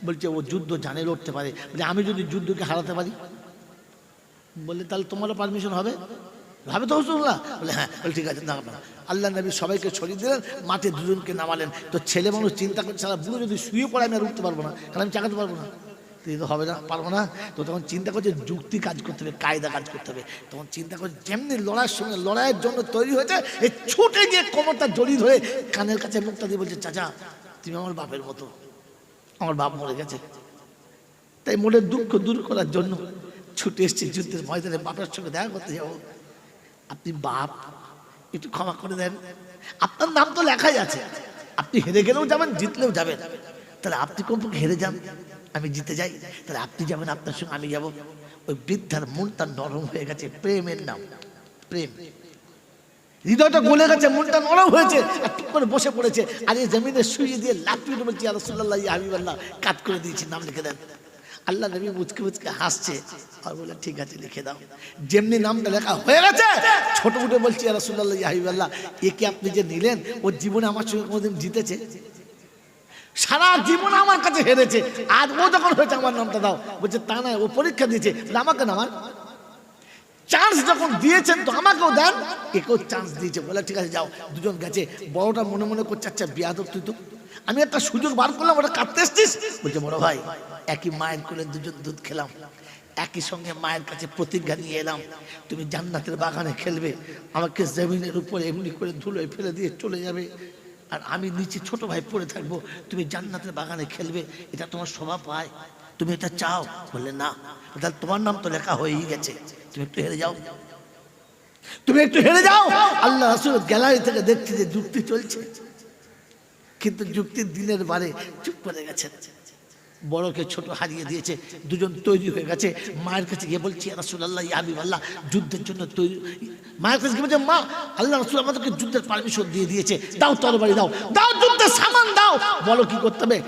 বলছে ও যুদ্ধ জানে, লড়তে পারে। বলে আমি যদি যুদ্ধকে হারাতে পারি? বললে তাহলে তোমারও পারমিশন হবে তো রাসূলুল্লাহ? বলে হ্যাঁ। বলে ঠিক আছে, না। আল্লাহ নবী সবাইকে ছড়িয়ে দিলেন, মাঠে দুজনকে নামালেন। তো ছেলে মানুষ চিন্তা করছে, সারা বুড়ো যদি শুয়ে পড়ে আমি আর উঠতে পারবো না, কারণ আমি চাকাতে পারবো না। তুই তো হবে না, পারবো না। তো তখন চিন্তা করছে যুক্তি কাজ করতে হবে, কায়দা কাজ করতে হবে। তখন চিন্তা করছে যেমনি লড়াইয়ের সঙ্গে লড়াইয়ের জন্য তৈরি হয়েছে, এই ছুটে গিয়ে কোমরটা জড়িয়ে ধরে কানের কাছে মুখটা দিয়ে বলছে, চাচা তুমি আমার বাপের মতো, আমার বাপ মরে গেছে, তাই মনের দুঃখ দূর করার জন্য ছুটে এসেছি যুদ্ধের ময়দানে বাপের সঙ্গে দেখা করতে যাবো। আপনি বাপ, একটু ক্ষমা করে দেন, আপনার নাম তো লেখাই আছে, আপনি হেরে গেলেও যাবেন, জিতলেও যাবেন, তাহলে আপনি কমপক্ষে হেরে যান, আমি জিতে যাই, তাহলে আপনি যাবেন, আপনার সঙ্গে আমি যাব। ওই বৃদ্ধার মনটা নরম হয়ে গেছে, প্রেমের নাম প্রেম, হৃদয়টা গলে গেছে, মনটা নরম হয়েছে, আর ঠিক করে বসে পড়েছে। আর এই জমিনে শুয়ে দিয়ে লাফিয়ে বলছি, ইয়া রাসূলুল্লাহ ইয়া হাবিবাল্লাহ, কাট করে দিয়েছি, নাম লিখে দেন। আল্লাহ নবী মুচকে মুচকে হাসছে আর বলে, ঠিক আছে লিখে দাও। যেমনি নামটা লেখা হয়ে গেছে, ছোট উঠে বলছি, ইয়া রাসূলুল্লাহ ইয়া হাবিবাল্লাহ, একে আপনি যে নিলেন, ওর জীবনে আমার সঙ্গে কোনোদিন জিতেছে? সারা জীবন আমার কাছে হেরেছে, আর ও যখন হয়েছে আমার নামটা দাও। বলছে তা নয়, ও পরীক্ষা দিয়েছে, আমাকে নামান, চান্স যখন দিয়েছেন তো আমাকেও দেন। একেও চান্স দিয়েছে, বলে ঠিক আছে যাও। দুজন গেছে, বড়টা মনে মনে করছে, আচ্ছা বিয়াদব তুই তো, আমি একটা সুযোগ বার করলাম, ওটা কাটতে এসছিস। বলছে বড় ভাই, একই মায়ের কোলে দুজন দুধ খেলাম, একই সঙ্গে মায়ের কাছে প্রতিজ্ঞা নিয়ে এলাম, তুমি জান্নাতের বাগানে খেলবে, আমাকে জমিনের উপরে এমনি করে ধুলোয় ফেলে দিয়ে চলে যাবে, আর আমি নিচে ছোট ভাই পড়ে থাকবো, তুমি জান্নাতের বাগানে খেলবে, এটা তোমার স্বভাব পায়, তুমি এটা চাও? বললে না। তাহলে তোমার নাম তো লেখা হয়েই গেছে, তুমি একটু হেরে যাও, তুমি একটু হেরে যাও। আল্লাহ রাসূল গ্যালারি থেকে দেখছে যে যুক্তি চলছে, কিন্তু যুক্তির দিনের বারে চুপ করে গেছেন। বড়কে ছোট হারিয়ে দিয়েছে, দুজন তৈরি হয়ে গেছে। মায়ের কাছে গিয়ে বলছি, ইয়া রাসূলুল্লাহ ইয়া হাবিবাল্লাহ, যুদ্ধের জন্য তৈরি। মায়ের কাছে গিয়ে বলছে, মা আল্লাহ রাসূল আমাদেরকে যুদ্ধের পারমিশন দিয়ে দিয়েছে, দাও তরবারি দাও, দাও যুদ্ধের সামান দাও, বলো কি করতে হবে।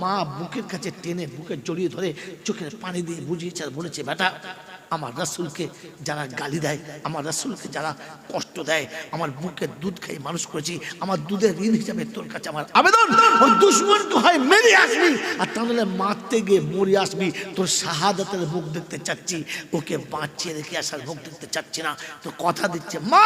মা বুকের কাছে টেনে বুকে জড়িয়ে ধরে চোখের পানি দিয়ে বুঝিয়েছে আর বলেছে, বেটা আমার রাসূলকে যারা গালি দেয়, আমার রাসূলকে যারা কষ্ট দেয়, আমার বুকের দুধ খাই মানুষ করেছি, আমার দুধের ঋণ হিসাবে তোর কাছে আমার আবেদন, ওই দুশমনকে হয় মেরে আসবি, আর তাহলে মারতে গিয়ে মরে আসবি, তোর শাহাদাতের মুখ দেখতে চাচ্ছি, ওকে বাঁচিয়ে রেখে আসার মুখ দেখতে চাচ্ছি না। তো কথা দিচ্ছে, মা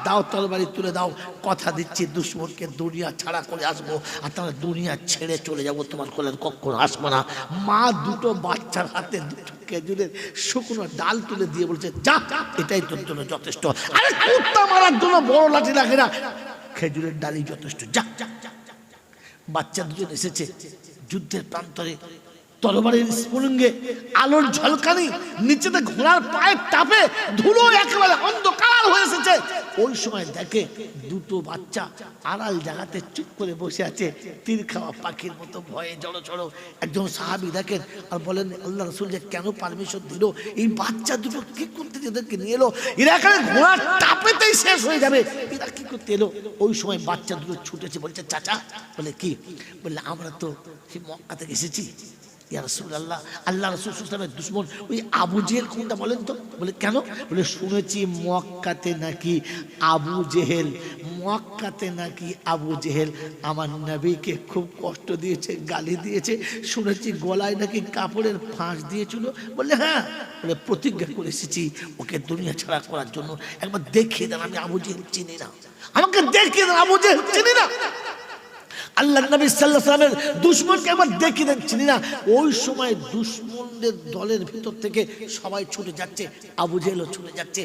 দাও তরবারি তুলে দাও, কথা দিচ্ছি দুশমনকে দুনিয়া ছাড়া করে আসবো, আর তাহলে দুনিয়া ছেড়ে চলে যাবো, তোমার কোলের কখনো আসবো না। মা দুটো বাচ্চার হাতে দুটো খেজুরের শুকনো ডাল তুলে দিয়ে বলছে, যা, এটাই তোর জন্য যথেষ্ট। আরে কুত্তা মারার জন্য বড় লাঠি লাগে না, খেজুরের ডালই যথেষ্ট, যা। বাচ্চা দুজন এসেছে যুদ্ধের প্রান্তরে, তরবারির স্ফুলিঙ্গে, আলোর ঝলকানি, নিচেতে ঘোড়ার পায়ের টাপে ধুলো একেবারে অন্ধকার হয়ে এসেছে। ওই সময় দেখে দুটো বাচ্চা আড়াল জায়গাতে চুপ করে বসে আছে, তীর খাওয়া পাখির মতো ভয়ে জড়ো জড়ো। একজন সাহাবী দেখেন আর বলেন, আল্লাহ রাসূল যে কেন পারমিশন দিল, এই বাচ্চা দুটো কি করতে এদেরকে নিয়ে এলো, এরা এখানে ঘোড়ার টাপেতেই শেষ হয়ে যাবে, এরা কি করতে এলো। ওই সময় বাচ্চা দুটো ছুটেছে, বলছে চাচা। বলে কি? বললে আমরা তো সেই মক্কা থেকে এসেছি, ইয়া রাসূলুল্লাহ, আল্লাহ রাসূল সাল্লাল্লাহু আলাইহি ওয়াসাল্লামের দুশমন ওই আবু জেহেল কোনটা বলেন তো। বলে কেন? বলে শুনেছি মক্কাতে নাকি আবু জেহেল, মক্কাতে নাকি আবু জেহেল আমার নবীকে খুব কষ্ট দিয়েছে, গালি দিয়েছে, শুনেছি গলায় নাকি কাপড়ের ফাঁস দিয়েছিল। বললে হ্যাঁ। বলে প্রতিজ্ঞা করে এসেছি ওকে দুনিয়া ছাড়া করার জন্য, একবার দেখিয়ে দেন, আমি আবু জেহেল চিনি না, আমাকে দেখিয়ে দেন, আবু জেহেল চিনি না। আল্লাহ নবী সাল্লাল্লাহু আলাইহি ওয়াসাল্লামের দুশমনকে একবার দেখিয়ে দেন, চিনি না। ওই সময় দুশমনদের দলের ভিতর থেকে সবাই ছুটে যাচ্ছে, আবু জেহেলও ছুটে যাচ্ছে।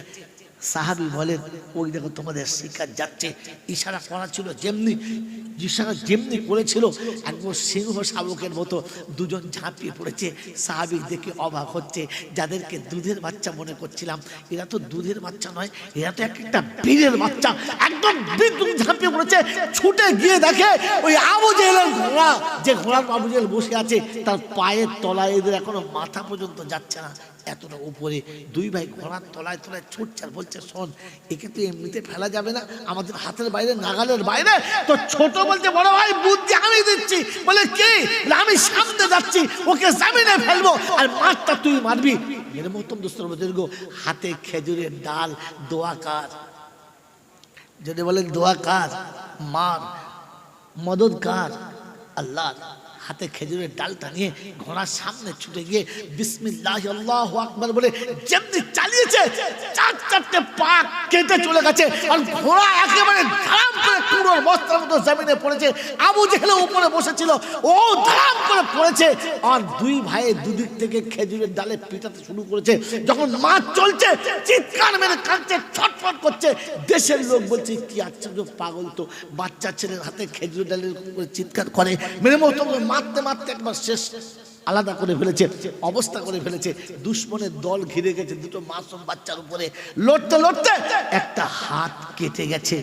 সাহাবী বলেন, ওই দেখো তোমাদের শিকার যাচ্ছে। ইশারা করা ছিল যেমনি, ইশারা যেমনি করেছিল, একবার সিংহ শাবকের মতো দুজন ঝাঁপিয়ে পড়েছে। সাহাবী দেখে অবাক হচ্ছে, যাদেরকে দুধের বাচ্চা মনে করছিলাম, এরা তো দুধের বাচ্চা নয়, এরা তো একটা বীরের বাচ্চা। একদম বিদ্যুৎ ঝাঁপিয়ে পড়েছে, ছুটে গিয়ে দেখে ওই আবু জেহেলের ঘোড়া, যে ঘোড়ার আবু জেহেল বসে আছে, তার পায়ের তলায় এদের এখনো মাথা পর্যন্ত যাচ্ছে না, এতটা উপরে। দুই ভাই ঘোড়ার তলায় তলায় ছুটছে আর বলছে, শোন, একে তো এমনিতে ফেলা যাবে না, আমাদের হাতের বাইরে, নাগালের বাইরে। তো ছোট বলছে, বড় ভাই বুদ্ধি আমি দিচ্ছি। বলে কি? আমি সামনে যাচ্ছি, ওকে জামিনে ফেলবো, আর মারটা তুই মারবি। এর মতন দোস্তর বুজুর্গ, হাতে খেজুরের ডাল, দোয়া কার, যদি বলেন দোয়া কার, মার মদদ কার, আল্লাহ। হাতে খেজুরের ডালটা নিয়ে ঘোড়ার সামনে ছুটে গিয়ে বিসমিল্লাহ আল্লাহু আকবার বলে যেমনি চালিয়েছে, চার চারটে পা কেটে চলে গেছে, আর ঘোড়া একেবারে ধাম করে পুরো বস্তার মতো জমিনে পড়েছে। আবু জেহেল উপরে বসেছিল, ও ধাম করে পড়েছে, আর দুই ভাই দুদিক থেকে খেজুরের ডালে পিটাতে শুরু করেছে। যখন মাছ চলছে চিৎকার মেরে কাঁদছে, ছটফট করছে। দেশের লোক বলছে কি আশ্চর্য, পাগল তো, বাচ্চা ছেলের হাতে খেজুর ডালের উপরে চিৎকার করে। মেরে মতো মারতে মারতে একবার শেষ আলাদা করে ফেলেছে, অবস্থা করে ফেলেছে। দুশ্মনের দল ঘিরে গেছে দুটো মাসুম বাচ্চার উপরে। লড়তে লড়তে একটা হাত কেটে গেছে,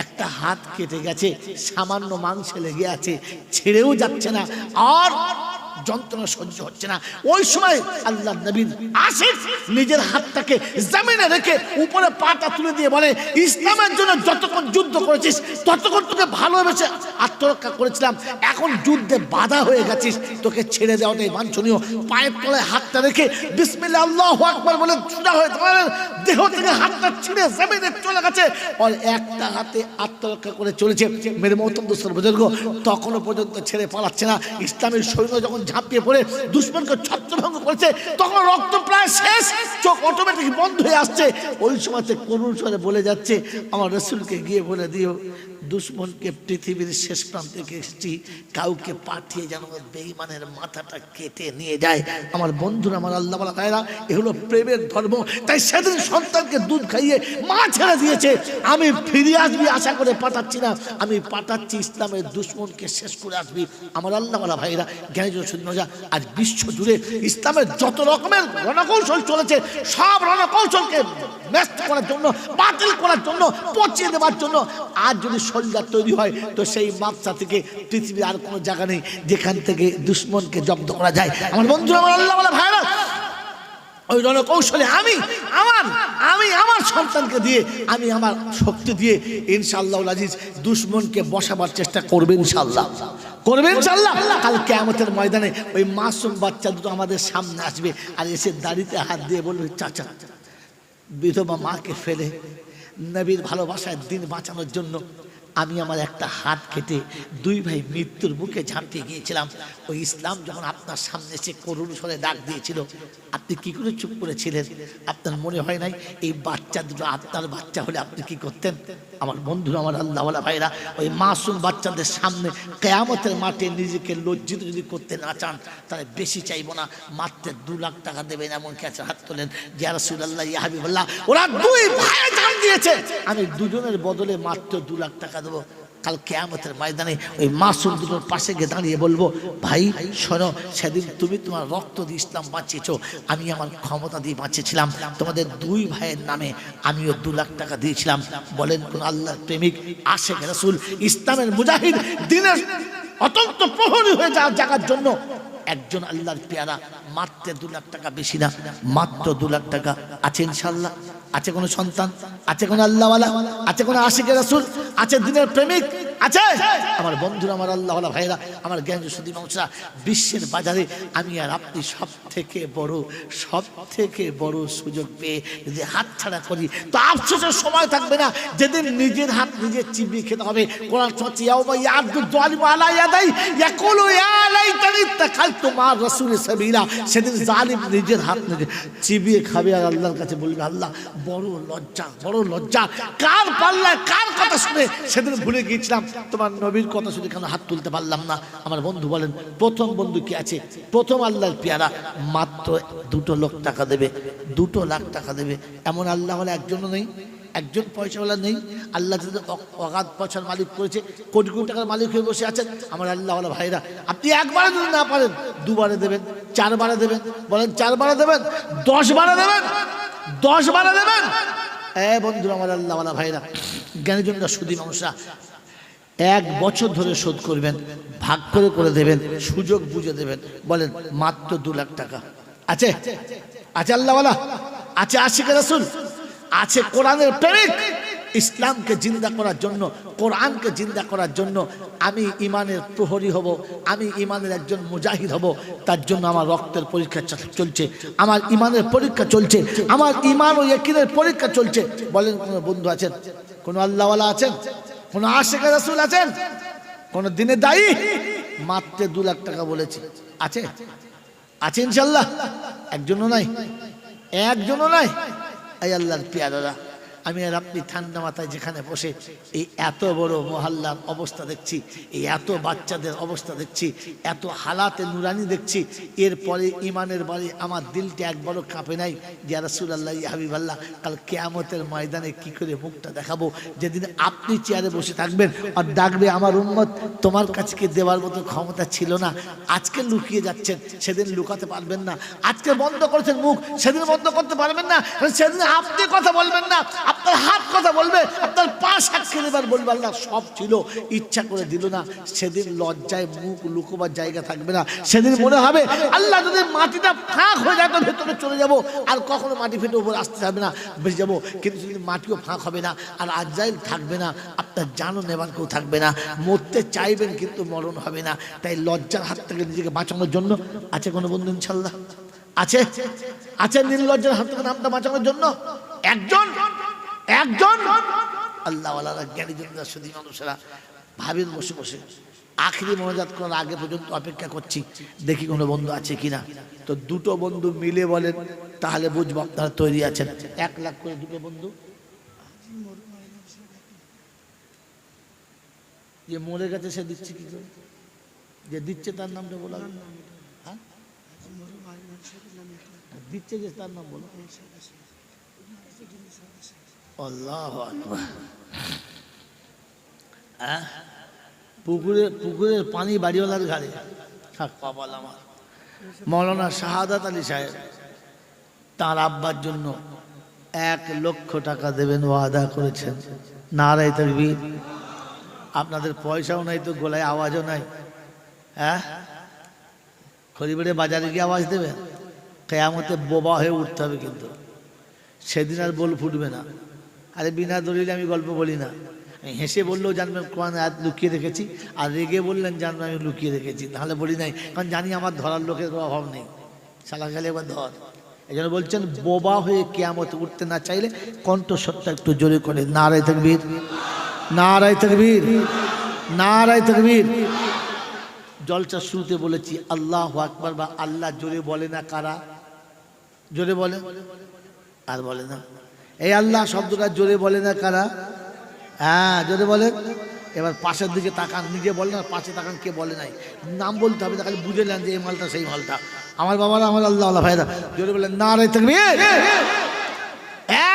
একটা হাত কেটে গেছে, সামান্য মাংসে লেগে আছে, ছেড়েও যাচ্ছে না, আর যন্ত্রণা সহ্য হচ্ছে না। ওই সময় আল্লাহ নবী আসিফ নিজের হাতটাকে জমিনে রেখে উপরে পাটা তুলে দিয়ে বলে, ইসলামের জন্য যতক্ষণ যুদ্ধ করেছিস ততক্ষণ তোকে ভালোবেসে আত্মরক্ষা করেছিলাম, এখন যুদ্ধে বাধা হয়ে গেছিস, তোকে ছেড়ে দেওয়াটাই বাঞ্ছনীয়। পায়ের তলায় হাতটা রেখে বিসমিল্লাহ আল্লাহু আকবার বলে সোজা হয়ে দেহ থেকে হাতটা ছিঁড়ে জমিনে চলে গেছে, আর একটা হাতে আত্মরক্ষা করে চলেছে। মেরে মহতম দোস্তর বুজুর্গ, তখনও পর্যন্ত ছেড়ে পালাচ্ছে না। ইসলামের সৈন্য যখন ঝাঁপিয়ে পড়ে দুশ্মনকে ছত্রভঙ্গ করেছে, তখন রক্ত প্রায় শেষ, চোখ অটোমেটিক বন্ধ হয়ে আসছে। ওই সময়তে করুণ স্বরে বলে যাচ্ছে, আমার রাসূলকে গিয়ে বলে দিও দুশ্মনকে পৃথিবীর শেষ প্রান্ত থেকে এসেছি, কাউকে পাঠিয়ে যেন বেঈমানের মাথাটা কেটে নিয়ে যায়। আমার বন্ধুরা, আমার আল্লাহ ওয়ালা ভাইরা, এ হলো প্রেমের ধর্ম। তাই সেদিন সন্তানকে দুধ খাইয়ে মা ছেড়ে দিয়েছে। আমি ফিরে আসবি আশা করে পাঠাচ্ছি না, আমি পাঠাচ্ছি ইসলামের দুশ্মনকে শেষ করে আসবি। আমার আল্লাহ ওয়ালা ভাইরা, জ্ঞানীজন শুনজা, আজ বিশ্ব জুড়ে ইসলামের যত রকমের রণকৌশল চলেছে, সব রণকৌশলকে নষ্ট করার জন্য, বাতিল করার জন্য, পচিয়ে দেওয়ার জন্য আজ যদি সরকার তৈরি হয়, তো সেই মাপসা থেকে পৃথিবীর আর কোনো জায়গা নেই যেখান থেকে দুশ্মনকে জব্দ করা যায়। আমার বন্ধুরা, আমার আল্লাহ ওয়ালা ভাইরা, ওই রণকৌশলে আমি আমার সন্তানকে দিয়ে, আমি আমার শক্তি দিয়ে ইনশাআল্লাহ আজিজ দুশ্মনকে বসাবার চেষ্টা করবে ইনশাআল্লাহ, করবে ইনশাআল্লাহ। কাল কিয়ামতের ময়দানে ওই মাসুম বাচ্চা দুটো আমাদের সামনে আসবে, আর এসে দাড়িতে হাত দিয়ে বলবে, চাচা বিধবা মাকে ফেলে নবীর ভালোবাসায় দিন বাঁচানোর জন্য আমি আমার একটা হাত কেটে দুই ভাই মৃত্যুর মুখে ঝাঁপিয়ে গিয়েছিলাম। ওই ইসলাম যখন আপনার সামনে এসে করুণ স্বরে ডাক দিয়েছিল, আপনি কি করে চুপ করেছিলেন? আপনার মনে হয় নাই এই বাচ্চা দুটো আপনার বাচ্চা হলে আপনি কি করতেন? আমার বন্ধুরা, আমার আল্লাহ ওয়ালা ভাইরা, ওই মাসুম বাচ্চাদের সামনে কিয়ামতের মাঠে নিজেকে লজ্জিত যদি করতে না চান, তাহলে বেশি চাইবো না, মাত্র 2 লাখ টাকা দেবেন। এমন কাছে হাত তোলেন, ইয়া রাসূলুল্লাহ, ইয়া হাবিবাল্লাহ, ওরা দুই ভাই জান দিয়েছে, আমি দুজনের বদলে মাত্র 2 লাখ টাকা দেবো। কাল কিয়ামতের ময়দানে ওই মাসুম দুটোর পাশে গিয়ে দাঁড়িয়ে বলবো, ভাই শোনো, সেদিন তুমি তোমার রক্ত দিয়ে ইসলাম বাঁচিয়েছো, আমি আমার ক্ষমতা দিয়ে বাঁচিয়েছিলাম, তোমাদের দুই ভাইয়ের নামে আমিও 2 লাখ টাকা দিয়েছিলাম। বলেন কোন আল্লাহর প্রেমিক, আশিক রাসূল, ইসলামের মুজাহিদ, দিনের অত্যন্ত প্রহরী হয়ে যাওয়ার জায়গার জন্য একজন আল্লাহর পেয়ারা মাত্র 2 লাখ টাকা, বেশি না, মাত্র 2 লাখ টাকা আছে ইনশাআল্লাহ। আছে কোনো সন্তান, আছে কোনো আল্লাহওয়ালা, আছে কোনো আশিকের রাসূল, আছে দিনের প্রেমিক, আছে? আমার বন্ধুরা, আমার আল্লাহওয়ালা ভাইরা, আমার জ্ঞান সুদী মানুষরা, বিশ্বের বাজারে আমি আর আপনি সব থেকে বড় সুযোগ পেয়ে যদি হাত ছাড়া করি, তো আফসোসের সময় থাকবে না, যেদিন নিজের হাত নিজে চিবিয়ে খেতে হবে। কোরআন সত্যি, ইয়াউমা ইয়াদু যালিমু আলা ইয়াদাই ইয়াকুলু ইয়া লাইতানি ইত্তাখালতু মা রাসূলি সাবিলা, সেদিন জালিম নিজের হাত নিজে চিবিয়ে খাবে আর আল্লাহর কাছে বলবে, আল্লাহ বড় লজ্জা, কার পাল্লায় কার কথা শুনে সেদিন ভুলে গিয়েছিলাম, তোমার নবীর কথা শুনে কেন হাত তুলতে পারলাম না। আমার বন্ধু বলেন, প্রথম বন্ধু কি আছে? প্রথম আল্লাহর পেয়ারা মাত্র 2 লাখ টাকা দেবে, 2 লাখ টাকা দেবে। এমন আল্লাহ বলে একজনও নেই, একজন পয়সাওয়ালা নেই। আল্লাহ যাদের অগাধ পয়সার মালিক করেছে, কোটি কোটি টাকার মালিক হয়ে বসে আছেন, আমার আল্লাহওয়ালা ভাইরা, আপনি একবারে যদি না পারেন 2 বারে দেবেন, 4 বারে দেবেন। বলেন 4 বারে দেবেন, 10 বারে দেবেন, 10 বারে দেবেন। বন্ধুরা, আমার আল্লাহওয়ালা ভাইরা, জ্ঞানীজনরা, সুদী মানুষরা, 1 বছর ধরে শোধ করবেন, ভাগ করে দেবেন, সুযোগ বুঝে দেবেন। বলেন মাত্র 2 লাখ টাকা আছে? আছে আল্লাহওয়ালা, আছে আশিক রাসূল, আছে কোরআনের প্রেমিক। ইসলামকে জিন্দা করার জন্য, কোরআনকে জিন্দা করার জন্য আমি ইমানের প্রহরী হব, আমি ইমানের একজন মুজাহিদ হব। তার জন্য আমার রক্তের পরীক্ষা চলছে, আমার ইমানের পরীক্ষা চলছে, আমার ইমান ও ইয়াকিনের পরীক্ষা চলছে। বলেন কোনো বন্ধু আছেন? কোনো আল্লাহওয়ালা আছেন? কোন আশিক রাসূল আছেন? কোন দিনের দায়ী? মাত্র 2 লাখ টাকা বলেছি। আছে আছে ইনশাল্লাহ? একজনও নাই, একজনও নাই। এই আল্লাহর পেয়ারারা, আমি আর আপনি ঠান্ডা মাথায় যেখানে বসে এই এত বড় মহল্লার অবস্থা দেখছি, এই এত বাচ্চাদের অবস্থা দেখছি, এত হালাতে নুরানি দেখছি, এরপরে ইমানের বাড়ি আমার দিলটা একবারও কাঁপে নাই যে রাসূলুল্লাহ ইয়া হাবিবাল্লাহ কাল কিয়ামতের ময়দানে কি করে মুখটা দেখাবো, যেদিন আপনি চেয়ারে বসে থাকবেন আর ডাকবে আমার উম্মত তোমার কাছে কি দেওয়ার মতো ক্ষমতা ছিল না, আজকে লুকিয়ে যাচ্ছেন, সেদিন লুকাতে পারবেন না। আজকে বন্ধ করেছেন মুখ, সেদিন বন্ধ করতে পারবেন না। সেদিন আপনি কথা বলবেন না, আপনার হাত কথা বলবে, আপনার পা সাক্ষী দেবার বলবে আল্লাহ সব ছিল, ইচ্ছা করে দিল না। সেদিন লজ্জায় মুখ লুকোবার জায়গা থাকবে না। সেদিন মনে হবে আল্লাহ যদি মাটিটা ফাঁক হয়ে যায় তো ভেতরে চলে যাব, আর কখনো মাটি ফেটে উপরে আসতে হবে না, বেঁচে যাবো। কিন্তু সেদিন মাটিও ফাঁক হবে না, আর আজরাইল থাকবে না, আপনার জানও নেবার কেউ থাকবে না। মরতে চাইবেন কিন্তু মরণ হবে না। তাই লজ্জার হাত থেকে নিজেকে বাঁচানোর জন্য আছে কোনো বন্ধু ইনশাল্লাহ? আছে আছে নির্লজ্জার হাত থেকে নামটা বাঁচানোর জন্য একজন একজন আল্লাহওয়ালারা জ্ঞানী জনরা শুধু মানুষেরা ভাবেন বসে বসে আখরি মোনাজাত করার আগে পর্যন্ত অপেক্ষা করছি, দেখি কোনো বন্ধু আছে কিনা। তো 2টো বন্ধু মিলে বলেন, তাহলে বুঝবো আপনারা তৈরি আছেন। 1 লাখ করে 2টো বন্ধু। যে মরে গেছে সে দিচ্ছে কি করে? যে দিচ্ছে তার নামটা বলা, হ্যাঁ দিচ্ছে যে তার নাম বলো। আল্লাহু আকবার। পুকুরের পানি বাড়িওয়ালার ঘাড়ে। কপাল আমার। মৌলানা শাহাদাত আলী সাহেব তার আব্বার জন্য 1 লক্ষ টাকা দেবেন ওয়াদা করেছেন। নারায়ে তাকবীর। আপনাদের পয়সাও নাই তো গলায় আওয়াজও নাই, হ্যাঁ খড়িবাড়ি বাজারে গিয়ে আওয়াজ দেবেন? কিয়ামতে বোবা হয়ে উঠতে হবে, কিন্তু সেদিন আর বল ফুটবে না। আরে বিনা দলিলে আমি গল্প বলি না, হেসে বললেও জানবেন কোরআন আয়াত লুকিয়ে রেখেছি, আর রেগে বললেন জানবেন আমি লুকিয়ে রেখেছি, তাহলে বলি নাই, কারণ জানি আমার ধরার লোকের অভাব নেই। শালা খালি একবার ধর। এই জন্য বলছেন বোবা হয়ে কিয়ামতে উঠতে না চাইলে কণ্ঠস্বরটা একটু জোরে করে নারায়ে তাকবীর, নারায়ে তাকবীর, নারায়ে তাকবীর। জলসা শুরুতে বলেছি আল্লাহু আকবার বা আল্লাহ জোরে বলে না কারা? জোরে বলে আর বলে না। এই আল্লাহ শব্দটা জোরে বলে না কারা? হ্যাঁ জোরে বলে। এবার পাশের দিকে তাকান, নিজে বলেন আর পাশে তাকান কে বলে নাই, নাম বলতে হবে, তাহলে বুঝে নেন যে এই মালটা সেই মালটা। আমার বাবারা, আমার আল্লাহ আল্লাহ ভাইরা জোরে বলেন নারায়ে তাকবীর।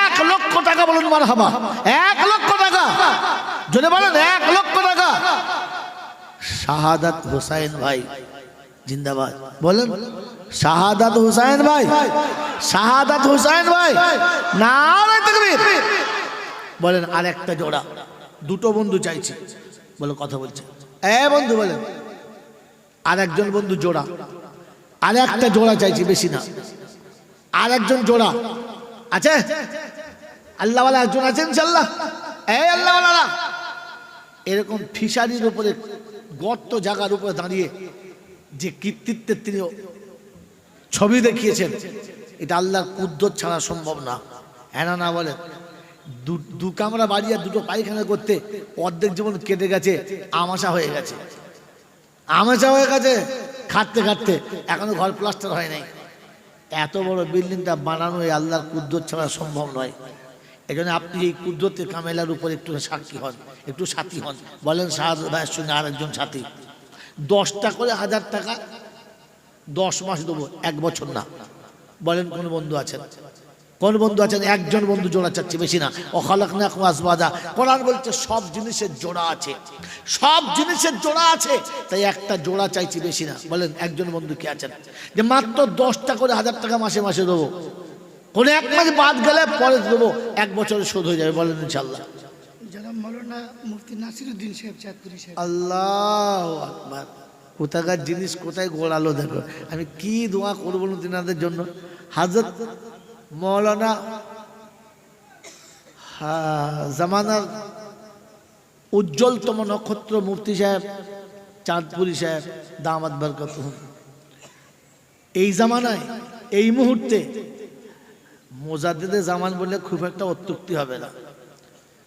1 লক্ষ টাকা বলুন মারহাবা। 1 লক্ষ টাকা জোরে বলেন, 1 লক্ষ টাকা। শাহাদাত হোসেন ভাই জিন্দাবাদ বলেন। শাহাদাত হোসেন ভাই, শাহাদাত হোসেন ভাই নারায়ে তাকবীর বলেন। আর একটা জোড়া, 2টো বন্ধু চাইছি বলে কথা বলছে। বন্ধু বলেন, আর একজন বন্ধু জোড়া, আর একটা জোড়া চাইছি, বেশি না, আর একজন জোড়া আছে? আল্লাহওয়ালা একজন আছেন ইনশাআল্লাহ? আল্লাহওয়ালা এরকম ফিশারির উপরে গর্ত জায়গার উপরে দাঁড়িয়ে যে কৃতিত্বের তিনি ছবি দেখিয়েছেন, এটা আল্লাহর কুদরত ছাড়া সম্ভব না। হ্যাঁ না বলেন? 2 কামরা বাড়ি আর 2টো পায়খানা করতে অর্ধেক জীবন কেটে গেছে, আমাশা হয়ে গেছে, আমাশা হয়ে গেছে খাটতে খাটতে, এখনো ঘর প্লাস্টার হয় নাই। এত বড় বিল্ডিংটা বানানো এই আল্লাহর কুদরত ছাড়া সম্ভব নয়। এই জন্য আপনি এই কুদরতের কামেলার উপর একটু সাক্ষী হন, একটু সাথী হন। বলেন শাহাদাত ভাইয়ের সঙ্গে আর একজন সাথী। 10টা করে 1000 টাকা 10 মাস দেবো, 1 বছর না। বলেন কোন বন্ধু আছেন? কোন বন্ধু আছেন? একজন বন্ধু জোড়া চাচ্ছি, বেশি না। ওয়াখালাকনাকুম আজওয়াজা। কোরআন বলছে সব জিনিসের জোড়া আছে, সব জিনিসের জোড়া আছে, তাই একটা জোড়া চাইছি, বেশি না। বলেন একজন বন্ধু কে আছেন যে মাত্র 10টা করে 1000 টাকা মাসে মাসে দেবো, কোন 1 মাস বাদ গেলে পরে দেবো, 1 বছরে শোধ হয়ে যাবে? বলেন ইনশাআল্লাহ। জনাব মাওলানা মুফতি নাসিরউদ্দিন সাহেব, চাঁদপুরি সাহেব। আল্লাহু আকবার। কোথাকার জিনিস কোথায় গোড়ালো দেখো। আমি কি দোয়া করবো তিনাদের জন্য। হযরত মৌলানা জামানার উজ্জ্বলতম নক্ষত্র মুফতি সাহেব চাঁদপুরি সাহেব দামাত বরকতুহুম, এই জামানায় এই মুহূর্তে মুজাদ্দিদে জামান বললে খুব একটা অত্যুক্তি হবে না।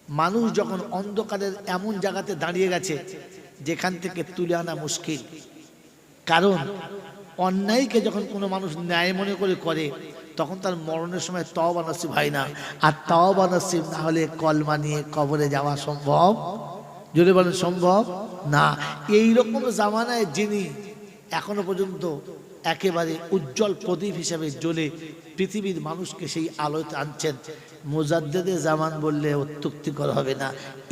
মানুষ যখন অন্ধকারের এমন জায়গাতে দাঁড়িয়ে গেছে যেখান থেকে তুলে আনা মুশকিল। কারণ অন্যায়কে যখন কোনো মানুষ ন্যায় মনে করে তখন তার মরণের সময় তওবা নসিব হয় না। আর তওবা নসিব না হলে কলমা নিয়ে কবরে যাওয়া সম্ভব, জোরে বলেন সম্ভব না। এইরকম জামানায় যিনি এখনো পর্যন্ত একেবারে উজ্জ্বল প্রদীপ হিসেবে জ্বলে পৃথিবীর মানুষকে সেই আলোতে আনছেন, মুজাদ্দেদে জামান বললে অত্যুক্তিকর হবে না।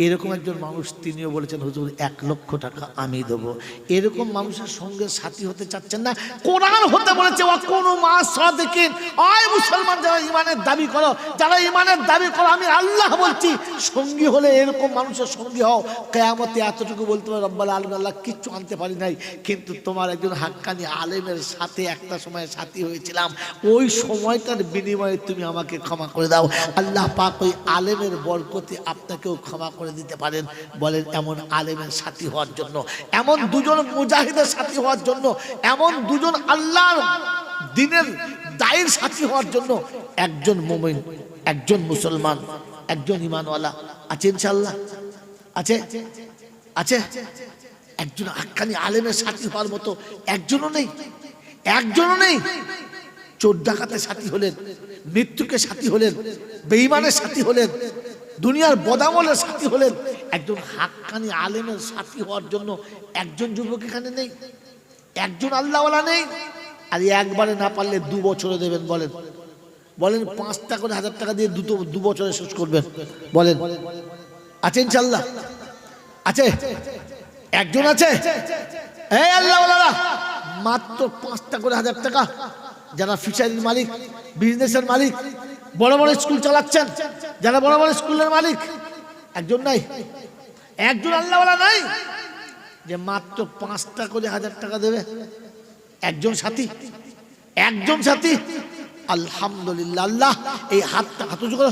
এরকম একজন মানুষ, তিনিও বলেছেন হুজুর 1 লক্ষ টাকা আমি দেবো। এরকম মানুষের সঙ্গে সাথী হতে চাচ্ছেন না? কোরআন হতে বলেছে ওয়াকুনু মা সাদিকিন। আয় মুসলমান যারা ইমানের দাবি করো, যারা ইমানের দাবি করো, আমি আল্লাহ বলছি সঙ্গী হলে এরকম মানুষের সঙ্গী হও। কিয়ামতে এতটুকু বলতে পারো রব্বুল আলামিন আল্লাহ কিচ্ছু আনতে পারি নাই, কিন্তু তোমার একজন হাক্কানি আলেমের সাথে একটা সময় সাথী হয়েছিলাম, ওই সময়টার বিনিময়ে তুমি আমাকে ক্ষমা করে দাও। আল্লাহ পাক ওই আলেমের বরকতে আপনাকেও ক্ষমা করে দিতে পারেন। বলেন এমন আলেমের সাথী হওয়ার জন্য, এমন দুজন মুজাহিদের সাথী হওয়ার জন্য, এমন দুজন আল্লাহর দ্বীনের দায়ের সাথী হওয়ার জন্য একজন মুমিন, একজন মুসলমান, একজন ঈমানওয়ালা আছে ইনশাআল্লাহ? আছে আছে একজন হাক্কানি আলেমের সাথী হওয়ার মতো একজনও নেই, একজনও নেই। চোর ডাকাতের সাথী হলেন, মৃত্যুকে সাথী হলেন, বেঈমানের সাথী হলেন, দুনিয়ার বদামলের সাথী হলেন, একজন হাক্কানি আলেমের সাথী হওয়ার জন্য একজন যুবক এখানে নেই, একজন আল্লাহওয়ালা নেই। আর একবারে না পারলে 2 বছরে দেবেন। বলেন বলেন 5টা করে 1000 টাকা দিয়ে 2 বছরে শেষ করবেন। বলেন আছে ইনশাআল্লাহ? আছে একজন? আছে এই আল্লাহওয়ালারা মাত্র 5টা করে 1000 টাকা, যারা ফিশারির মালিক, বিজনেসের মালিক, বড় বড় স্কুল চালাচ্ছেন, যারা বড় বড় স্কুলের মালিক, একজন নাই, একজন আল্লাহওয়ালা নাই যে মাত্র 5টা করে 1000 টাকা দেবে? একজন সাথী, একজন সাথী। আলহামদুলিল্লাহ। আল্লাহ এই হাতটা হাত উঁচু করো।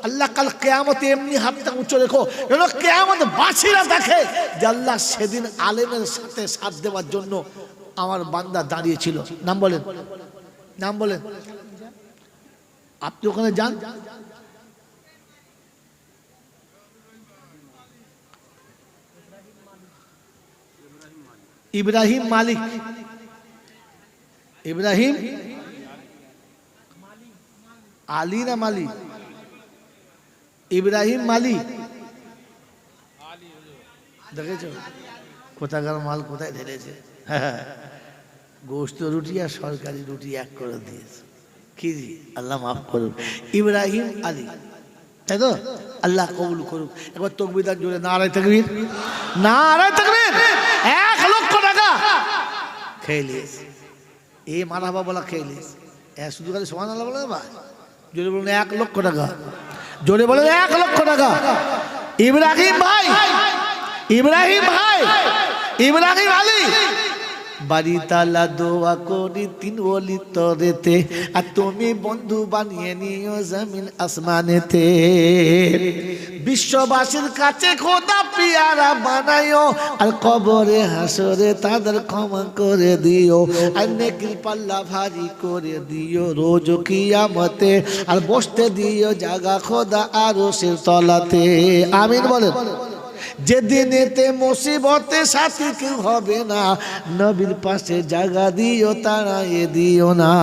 আল্লাহ কাল কিয়ামতে এমনি হাতটা উঁচু রেখো যেন কিয়ামত বাসীরা দেখে যে আল্লাহ সেদিন আলেমের সাথে সাথ দেওয়ার জন্য আমার বান্দা দাঁড়িয়েছিল। নাম বলেন, নাম বলেন। আপনি ওখানে যান, ইব্রাহিম মালিক, ইব্রাহিম আলী না মালি? ইব্রাহিম মালি। দেখেছ কোথাকার মাল কোথায় ঢেলেছে? গোস্ত রুটি আর সরকারি রুটি এক করে দিয়েছে। কি আল্লাহ মাফ করুক। ইব্রাহিম আলী, তাই তো? আল্লাহ কবুল করুক। একবার তাকবীর জোরে নারায়ে তাকবীর, নারায়ে তাকবীর। 1 লক্ষ টাকা খেয়ে নিয়েছে। এই মারহাবা বলা খেয়ে নিয়েছে। শুধু খালি সুবহানাল্লাহ বলে না, জোরে বলুন 1 লক্ষ টাকা, জোরে বলুন 1 লক্ষ টাকা। ইব্রাহিম ভাই, ইব্রাহিম ভাই, ইব্রাহিম আলী বাড়ি তালা দোয়া করি 3 ওলি তরেতে, আর তুমি বন্ধু বানিয়ে নিও জমিন আসমানেতে। বিশ্ববাসীর কাছে খোদা পিয়ারা বানাইও, আর কবরে হাসরে তাদের ক্ষমা করে দিও, আর নেকির পাল্লা ভারী করে দিও রোজ কিয়ামতে, আর বসতে দিও জায়গা খোদা আরশের তলাতে। আমিন বলেন। যেদিনেতে মুসিবতে সাথী কেউ হবে না, নবীর পাশে জায়গা দিও, তাড়াইয়ে দিও না।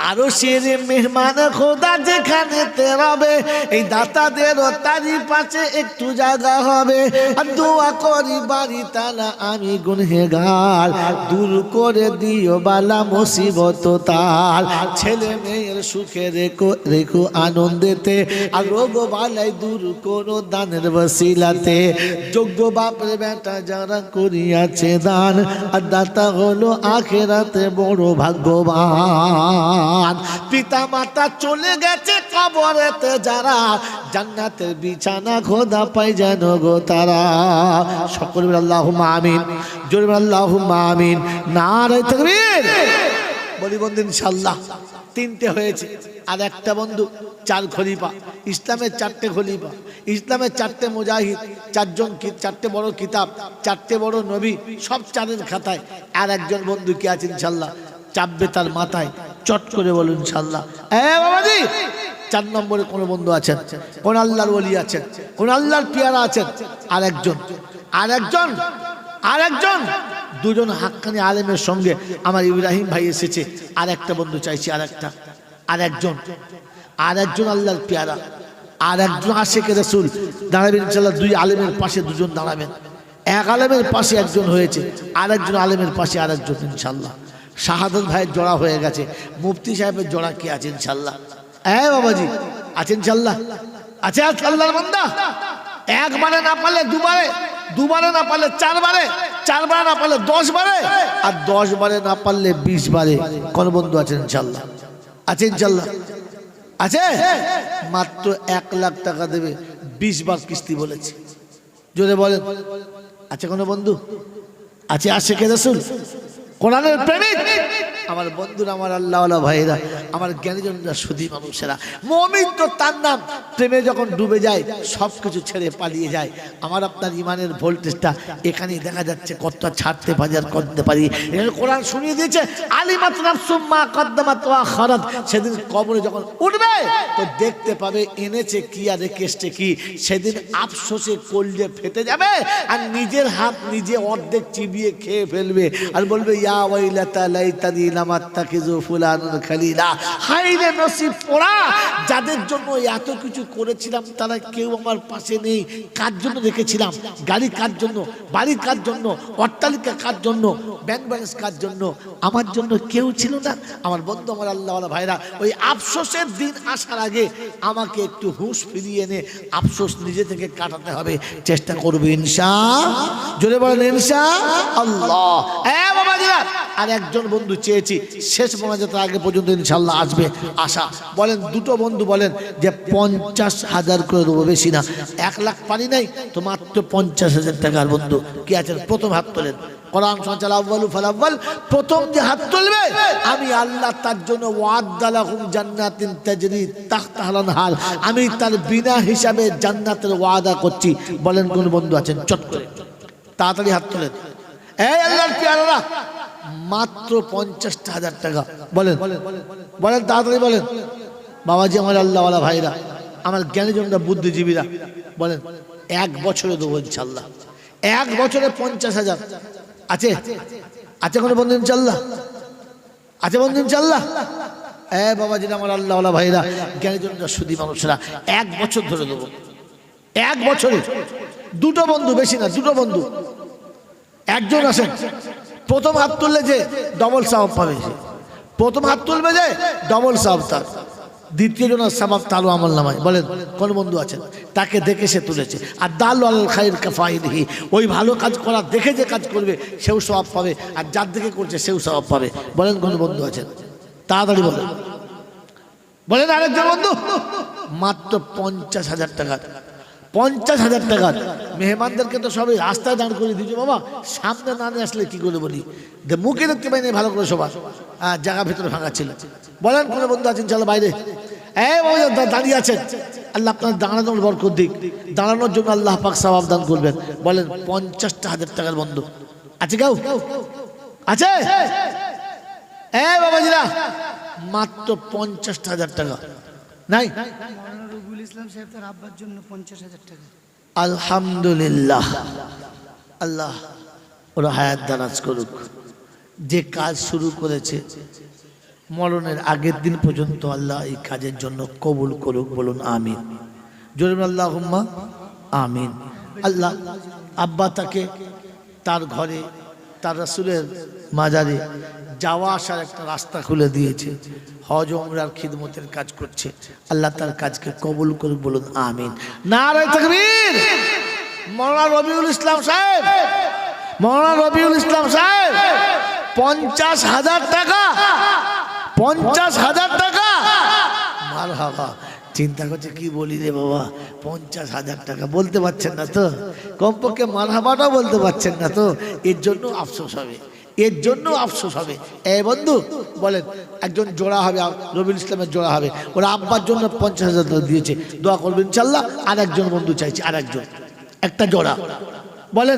আরো সেরে মেহমান খোদা যেখানে তেরাবে, এই দাতাদেরও তারই পাশে একটু জায়গা হবে। আর দোয়া করি বাড়ি তালা আমি গুনহেগার, দূর করে দিও বালা মুসিবত তার। ছেলে মেয়ের সুখে রেখো রেখো আনন্দেতে, আর রোগ বালাই দূর করো দানের বসিলাতে। যোগ্য বাপের বেটা যারা করিয়াছে দান, আর দাতা হলো আখেরাতে বড় ভাগ্যবান। পিতা মাতা চলে গেছে কবরেতে যারা, জান্নাতের বিছানা খোদা পাই যেন গো তারা। সকলে বলে আল্লাহুম্মা আমিন, জোরে বলে আল্লাহুম্মা আমিন, নারায়ে তাকবীর। বলি বন্ধু ইনশাআল্লাহ 3টে হয়েছে, আর একটা বন্ধু 4 খলিফা। ইসলামের 4টে খলিফা, ইসলামের 4টে মুজাহিদ, 4টে বড় কিতাব, 4টে বড় নবী, সব 4-এর খাতায়। আর একজন বন্ধু কি আছে ইনশাআল্লাহ, চাপবে তার মাথায়, চট করে বলুন ইনশাআল্লাহ। বাবাজি 4 নম্বরে কোন বন্ধু আছেন, কোন আল্লাহর ওলি আছেন, কোন আল্লাহর পিয়ারা আছেন, আরেকজন দুজন হাক্কানি আলেমের সঙ্গে আমার ইব্রাহিম ভাই এসেছে, আরেকটা বন্ধু চাইছি, আরেকজন আল্লাহর পিয়ারা, আরেকজন আশিকে রাসূল দাঁড়াবেন ইনশাআল্লাহ। 2 আলেমের পাশে 2 জন দাঁড়াবেন, এক আলেমের পাশে একজন হয়েছে, আরেকজন আলেমের পাশে আরেকজন ইনশাআল্লাহ। শাহাদত ভাইয়ের জোড়া হয়ে গেছে, মুফতি সাহেবের জোড়া কি আছে ইনশাআল্লাহ? বাবাজি আছে ইনশাআল্লাহ, আছে আল্লাহর বান্দা। একবারে না পারলে দুবারে, দুবারে না পারলে চারবারে, চারবারে না পারলে 10 বারে, আর 10 বারে না পারলে 20 বারে। কোন বন্ধু আছেন ইনশাআল্লাহ? আছে ইনশাআল্লাহ, আছে। মাত্র 1 লাখ টাকা দেবে, 20 বার কিস্তি বলেছে। জোরে বলেন, আছে কোন বন্ধু? আছে আশিকে রাসূল, কোরআনের প্রেমিক আমার বন্ধুরা, আমার আল্লাহওয়ালা ভাইরা, আমার জ্ঞানীজনরা, সুধী মানুষেরা। মুমিন তো তার নাম, প্রেমে যখন ডুবে যায় সব কিছু ছেড়ে পালিয়ে যায়। আমার আপনার ইমানের ভোল্টেজটা এখানেই দেখা যাচ্ছে, কতটা ছাড়তে পারি আর করতে পারি। এখানে কোরআন শুনিয়ে দিয়েছে, আলিমাত নাফসুম মা কদ্দামাত ওয়া আখারাত। সেদিন কবরে যখন উঠবে তো দেখতে পাবে এনেছে কি আর রেখেছে কি। সেদিন আফসোসে কলজে ফেটে যাবে, আর নিজের হাত নিজে অর্ধেক চিবিয়ে খেয়ে ফেলবে, আর বলবে ইয়া ওয়াইলাতা লাইতানি লাম আত্তাখিযু ফুলানুন খালিলা। হায় রে নসিব পোড়া, যাদের জন্য এত কিছু করেছিলাম তারা কেউ আমার পাশে নেই। কার জন্য রেখেছিলাম? গাড়ি কার জন্য, বাড়ি কার জন্য, অট্টালিকা কার জন্য, ব্যাংক ব্যালেন্স কার জন্য? আমার জন্য কেউ ছিল না। আমার বন্ধু, আমার আল্লাহওয়ালা ভাইরা, ওই আফসোসের দিন আসার আগে আমাকে একটু হুঁশ ফিরিয়ে এনে আফসোস নিজে থেকে কাটাতে হবে, চেষ্টা করবে ইনশাআল্লাহ। জোরে বলেন ইনশাআল্লাহ। বাবাজিরা, আর একজন বন্ধু চেয়েছি, শেষ মোনাজাতের আগে পর্যন্ত ইনশাআল্লাহ আসবে, আশা। বলেন 2টো বন্ধু বলেন যে 50,000 করে দেবো, বেশি না। 1 লাখ পানি নাই তো মাত্র 50,000 টাকার বন্ধু কি আছেন? প্রথম হাত তোলেন। কোরআন সঞ্চাল আউয়ালু ফালাওয়াল, প্রথম যে হাত তুলবে আমি আল্লাহ তার জন্য ওয়াদালাহুম জান্নাতিন তাজরি তাহতাহাল আনহার, আমি তার বিনা হিসাবে জান্নাতের ওয়াদা করছি। বলেন কোন বন্ধু আছেন? চট করে তাড়াতাড়ি হাত তোলেন। এই আল্লাহর পিয়ারারা, মাত্র 50,000 টাকা। বলেন বলেন তাড়াতাড়ি বলেন। বাবাজি, আমার আল্লাহওয়ালা ভাইরা, আমার জ্ঞানীজনরা, বুদ্ধিজীবীরা, বলেন 1 বছরে দেবো ইনশাআল্লাহ। 1 বছরে 50,000 আছে? আছে কোনো বন্ধু ইনশাআল্লাহ? আছে বন্ধু ইনশাআল্লাহ? বাবাজি, আমার আল্লাহওয়ালা ভাইরা, জ্ঞানীজনরা, সুধী মানুষরা, 1 বছর ধরে দেবো। 1 বছরে 2টো বন্ধু, বেশি না, 2টো বন্ধু। একজন আসেন, প্রথম হাত তুললে যে ডবল সওয়াব পাবে, প্রথম হাত তুলবে যে ডবল সওয়াব তার, দ্বিতীয় জনের সওয়াব তারও আমল নামায়। বলেন কোন বন্ধু আছেন? তাকে দেখে সে তুলেছে। আর দাল আল খাইর কাফাইলিহি, ওই ভালো কাজ করা দেখে যে কাজ করবে সেও সওয়াব পাবে, আর যার দেখে করছে সেও সওয়াব পাবে। বলেন কোন বন্ধু আছেন? তাড়াতাড়ি বলেন। বলেন আরেকজন বন্ধু। মাত্র 50,000 টাকা। 50,000 টাকা। মেহমানদেরকে তো সবাই রাস্তায় দাঁড় করে দিয়েছে বাবা, সামনে না নিয়ে আসলে কি করে বলি? মুখে দেখতে পাইনি ভালো করে সবার, জায়গা ভেতরে ভাঙা ছিল। বলেন কোন বন্ধু আছেন? চলো বাইরে। দাঁড়িয়ে আছেন, আল্লাহ আপনার দাঁড়ানোর বরকত দিক, দাঁড়ানোর জন্য আল্লাহ পাক সওয়াব দান করবেন। বলেন 50,000 টাকার বন্ধু আছে কেউ? আছে? বাবাজিরা, মাত্র 50,000 টাকা নাই? রবিউল ইসলাম সাহেব তার আব্বার জন্য 50,000 টাকা। আলহামদুলিল্লাহ, আল্লাহ ওর হায়াত দারাজ করুক। যে কাজ শুরু করেছে মরণের আগের দিন পর্যন্ত আল্লাহ এই কাজের জন্য কবুল করুক। বলুন আমিন। জোরে আল্লাহুম্মা আমিন। আল্লাহ আব্বা তাকে তার ঘরে, তার রাসূলের মাজারে যাওয়া আসার একটা রাস্তা খুলে দিয়েছে, হজ উমরার খিদমতের কাজ করছে। আল্লাহ তার কাজকে কবুল করুক। বলুন আমিন। নারে তাকবীর। মাওলানা রবিউল ইসলাম সাহেব, মাওলানা রবিউল ইসলাম সাহেব 50,000 টাকা। 50,000 টাকা। মারহাবা। চিন্তা করছে কি বলি রে বাবা, 50,000 টাকা বলতে পারছেন না তো, কমপক্ষে মারহাবাটাও বলতে পারছেন না তো, এর জন্য আফসোস হবে, এর জন্য আফসোস হবে। বন্ধু বলেন, একজন জোড়া হবে, রবিউল ইসলামের জোড়া হবে, ওরা আব্বার জন্য 50,000 দিয়েছে, দোয়া করবেন ইনশাআল্লাহ। আর একজন বন্ধু চাইছে, আর একজন, একটা জোড়া। বলেন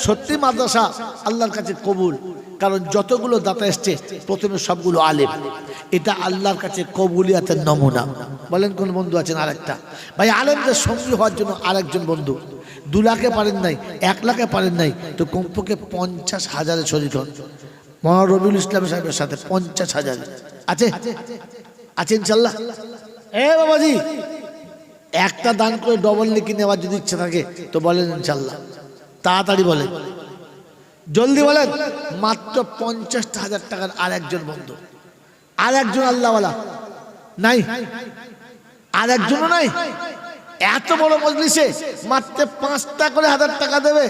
সত্যি মাদ্রাসা আল্লাহর কাছে কবুল, কারণ যতগুলো দাতা এসছে প্রথমে সবগুলো আলেম। এটা আল্লাহর কাছে কবুলিয়াতের নমুনা। বলেন কোন বন্ধু আছেন? আরেকটা ভাই, আলেমদের সঙ্গী হওয়ার জন্য আরেকজন বন্ধু। 2 লাখে পারেন নাই, 1 লাখে পারেন নাই, তো কমপক্ষে 50,000 শরীক হন। মৌলানা রবিউল ইসলাম সাহেবের সাথে 50,000 আছে, আছে ইনশাল্লাহ। বাবাজি, একটা দান করে ডবল লিখে নেওয়ার যদি ইচ্ছা থাকে তো বলেন ইনশাল্লাহ, তাড়াতাড়ি বলেন, জলদি বলেন। মাত্র 50,000 টাকার আর একজন বন্ধু, আর একজন আল্লাহওয়ালা নাই, আর একজনও নাই। এত বড় মজলিসে মাত্র 5টা করে 1000 টাকা দেবে,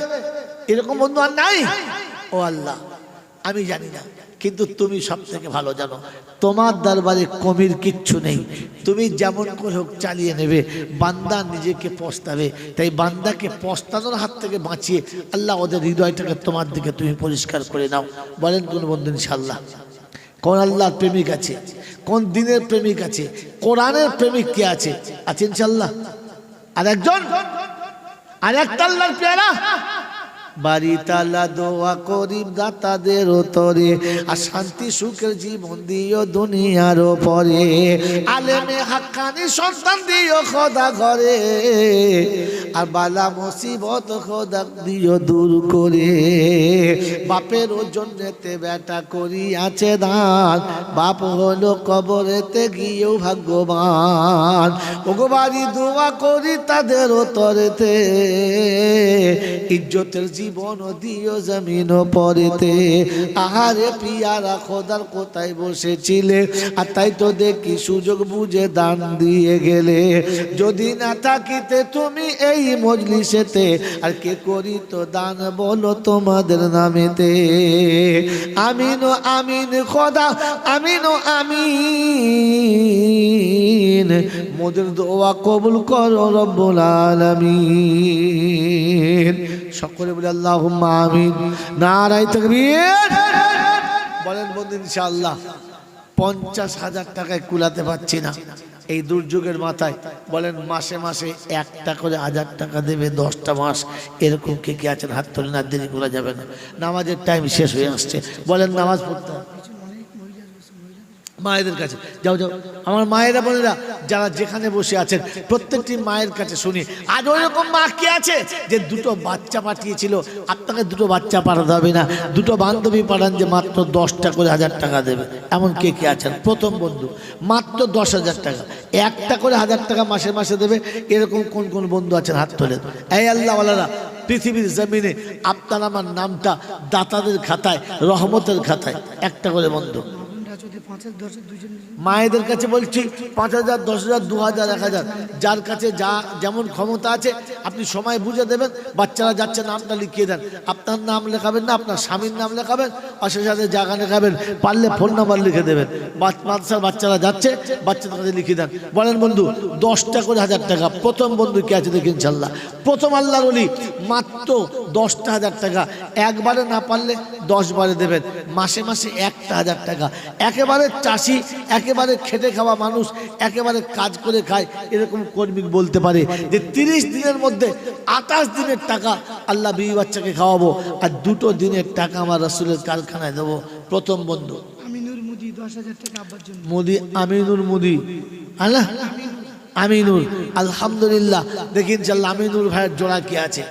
এরকম বন্ধু আর নাই। ও আল্লাহ, আমি জানি না, কিন্তু তুমি সব থেকে ভালো জানো। তোমার দরবারে কমির কিচ্ছু নেই, তুমি যেমন করে হোক চালিয়ে নেবে। বান্দা নিজেকে পস্তাবে, তাই বান্দাকে পস্তানোর হাত থেকে বাঁচিয়ে আল্লাহ ওদের হৃদয়টাকে তোমার দিকে তুমি পরিষ্কার করে নাও। বলেন কোন বন্ধু ইনশাআল্লাহ? কোন আল্লাহর প্রেমিক আছে? কোন দিনের প্রেমিক আছে? কোরআনের প্রেমিক কে আছে? আছে ইনশাআল্লাহ? আর একজন, আর একটা আল্লাহর পেয়ারা বাড়ি তালা দোয়া করি দাতাদের তরে, আর শান্তি সুখের জীবন দিও দুনিয়ার পরে। আলেমে হাক্কানি সন্তান দিও খোদা ঘরে, আর বালা মুসিবত খোদা দিও দূর করে। বাপের জন্যতে বেটা করি আছে দান, বাপ হলো কবরেতে গিয়েও ভাগ্যবান। ওগো বাড়ি দোয়া করি তাদের তরেতে, ইজ্জতের জীবন দিও জমিন পরেতে। আহারে পিয়ারা খোদার কোথায় বসেছিলে, আর তাই তো দেখি সুযোগ বুঝে দান দিয়ে গেলে। যদি না থাকিতে তুমি এই মজলিসেতে, আর কে করি তো দান বলো তোমাদের নামেতে। আমিন ও আমিন খোদা, আমিন ও আমিন, মোদের দোয়া কবুল করো রব্বুল আলামিন। সকলে বলে আল্লাহুম্মা আমিন, নারায়ে তাকবীর। বলেন বন্ধু ইনশাআল্লাহ 50,000 টাকায় কুলাতে পারছি না এই দুর্যোগের মাথায়। বলেন মাসে মাসে 1টা করে 1000 টাকা দেবে 10টা মাস, এরকম কে কে আছেন? হাত তোলেন, আর দেরি করা যাবে না, নামাজের টাইম শেষ হয়ে আসছে। বলেন নামাজ পড়তে হবে। মায়েদের কাছে যাও, যাও আমার মায়েরা বোনেরা যারা যেখানে বসে আছেন, প্রত্যেকটি মায়ের কাছে শুনি, আজ ওইরকম মা কে আছে যে 2টো বাচ্চা পাঠিয়েছিল? আপনাকে 2টো বাচ্চা পাঠাতে হবে না, 2টো বান্ধবী পাঠান যে মাত্র 10টা করে 1000 টাকা দেবে, এমন কে কে আছেন? প্রথম বন্ধু মাত্র 10,000 টাকা, 1টা করে 1000 টাকা মাসে মাসে দেবে, এরকম কোন কোন বন্ধু আছেন? হাত তোলেন। এই আল্লাহওয়ালারা, পৃথিবীর জমিনে আপনার আমার নামটা দাতাদের খাতায়, রহমতের খাতায়, 1টা করে বন্ধু। মায়েদের কাছে বলছি 5,000, 10,000, 2,000, 1,000, যার কাছে যা যেমন ক্ষমতা আছে আপনি সময় বুঝে দেবেন। বাচ্চারা যাচ্ছে, নামটা লিখিয়ে দেন, আপনার নাম লেখাবেন না, আপনার স্বামীর নাম লেখাবেন, অশেষ সাথে জায়গা লেখাবেন, পারলে ফোন নাম্বার লিখে দেবেন। মাদ্রাসার বাচ্চারা যাচ্ছে, বাচ্চাদের কাছে লিখে দেন। বলেন বন্ধু 10টা করে 1000 টাকা। প্রথম বন্ধু কে আছে দেখি ইনশাআল্লাহ? প্রথম আল্লাহর ওলি, মাত্র 10টা 1000 টাকা, একবারে না পারলে 10 বারে দেবেন, মাসে মাসে 1টা 1000 টাকা। একেবারে চাষি, একেবারে খেটে খাওয়া মানুষ, একেবারে কাজ করে খায়, এরকম কর্মী বলতে পারে যে 30 দিনের মধ্যে 28 দিনের টাকা আল্লাহ বিবি বাচ্চাকে খাওয়াবো, আর 2টো দিনের টাকা আমার রাসূলের কারখানায় দেবো। প্রথম বন্ধু আমিনুর মুদি 10,000 টাকা আব্বার জন্য। মুদি, আমিনুর মুদি, আল্লাহ আমিনুর, আলহামদুলিল্লাহ। দেখি ইনশাআল্লাহ আমিনুর ভাইয়ের জোড়া কি আছে?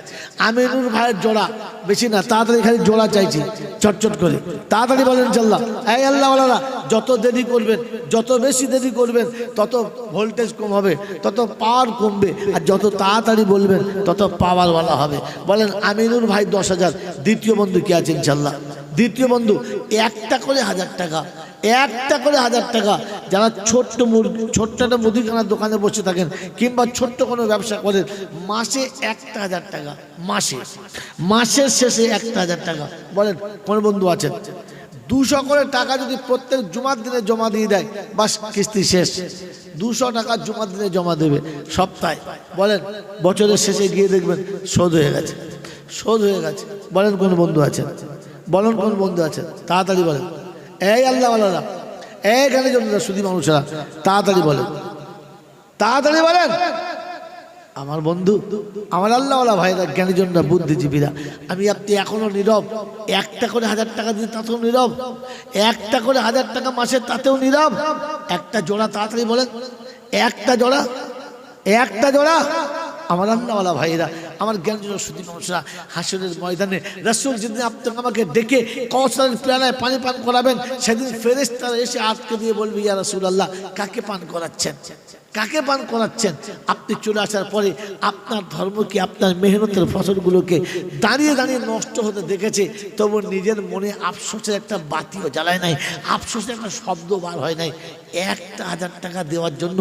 আমিনুর ভাইয়ের জোড়া বেশি না, তাড়াতাড়ি খালি জোড়া চাইছি, চটচট করে তাড়াতাড়ি বলেন ইনশাআল্লাহ। এই আল্লাহওয়ালারা, যত দেরি করবেন, যত বেশি দেরি করবেন, তত ভোল্টেজ কম হবে, তত পাওয়ার কমবে, আর যত তাড়াতাড়ি বলবেন তত পাওয়ারওয়ালা হবে। বলেন আমিনুর ভাই 10,000। দ্বিতীয় বন্ধু কি আছে ইনশাআল্লাহ? দ্বিতীয় বন্ধু 1টা করে 1000 টাকা, 1টা করে 1000 টাকা। যারা ছোট্ট একটা মুদিখানার দোকানে বসে থাকেন, কিংবা ছোট্ট কোনো ব্যবসা করেন, মাসে 1টা 1000 টাকা, মাসের শেষে 1টা 1000 টাকা। বলেন কোন বন্ধু আছেন? 200 করে টাকা যদি প্রত্যেক জুমার দিনে জমা দিয়ে দেয়, বাস কিস্তি শেষ। 200 টাকা জুমার দিনে জমা দেবে সপ্তাহে। বলেন বছরের শেষে গিয়ে দেখবেন শোধ হয়ে গেছে, শোধ হয়ে গেছে। বলেন কোন বন্ধু আছেন? বলেন কোন বন্ধু আছেন? তাড়াতাড়ি বলেন। এই আল্লাহওয়ালারা, এইখানে জন্য শুধু মানুষেরা, তাড়াতাড়ি বলেন, তাড়াতাড়ি বলেন। আমার বন্ধু, আমার আল্লাহওয়ালা ভাইরা, জ্ঞানীজনরা, বুদ্ধিজীবীরা, আমি আপনি এখনো নীরব। 1টা করে 1000 টাকা দিতে তাতেও নীরব, 1টা করে 1000 টাকা মাসে তাতেও নীরব। একটা জোড়া তাড়াতাড়ি বলেন, একটা জোড়া আমার আল্লাহওয়ালা ভাইরা, আমার জ্ঞানজন সুদী মানুষরা, হাসরের ময়দানে রাসূল যেদিন আপনাকে আমাকে ডেকে কাউসারের পেয়ালায় পানি পান করাবেন, সেদিন ফেরেশতারা এসে আটকে দিয়ে বলবে, ইয়া রাসূলুল্লাহ, কাকে পান করাচ্ছেন? কাকে পান করাচ্ছেন? আপনি চলে আসার পরে আপনার ধর্মকে, আপনার মেহনতের ফসলগুলোকে দাঁড়িয়ে দাঁড়িয়ে নষ্ট হতে দেখেছে, তবু নিজের মনে আফসোসের একটা বাতিও জ্বালায় নাই, আফসোসের একটা শব্দ বার হয় নাই। 1,000 টাকা দেওয়ার জন্য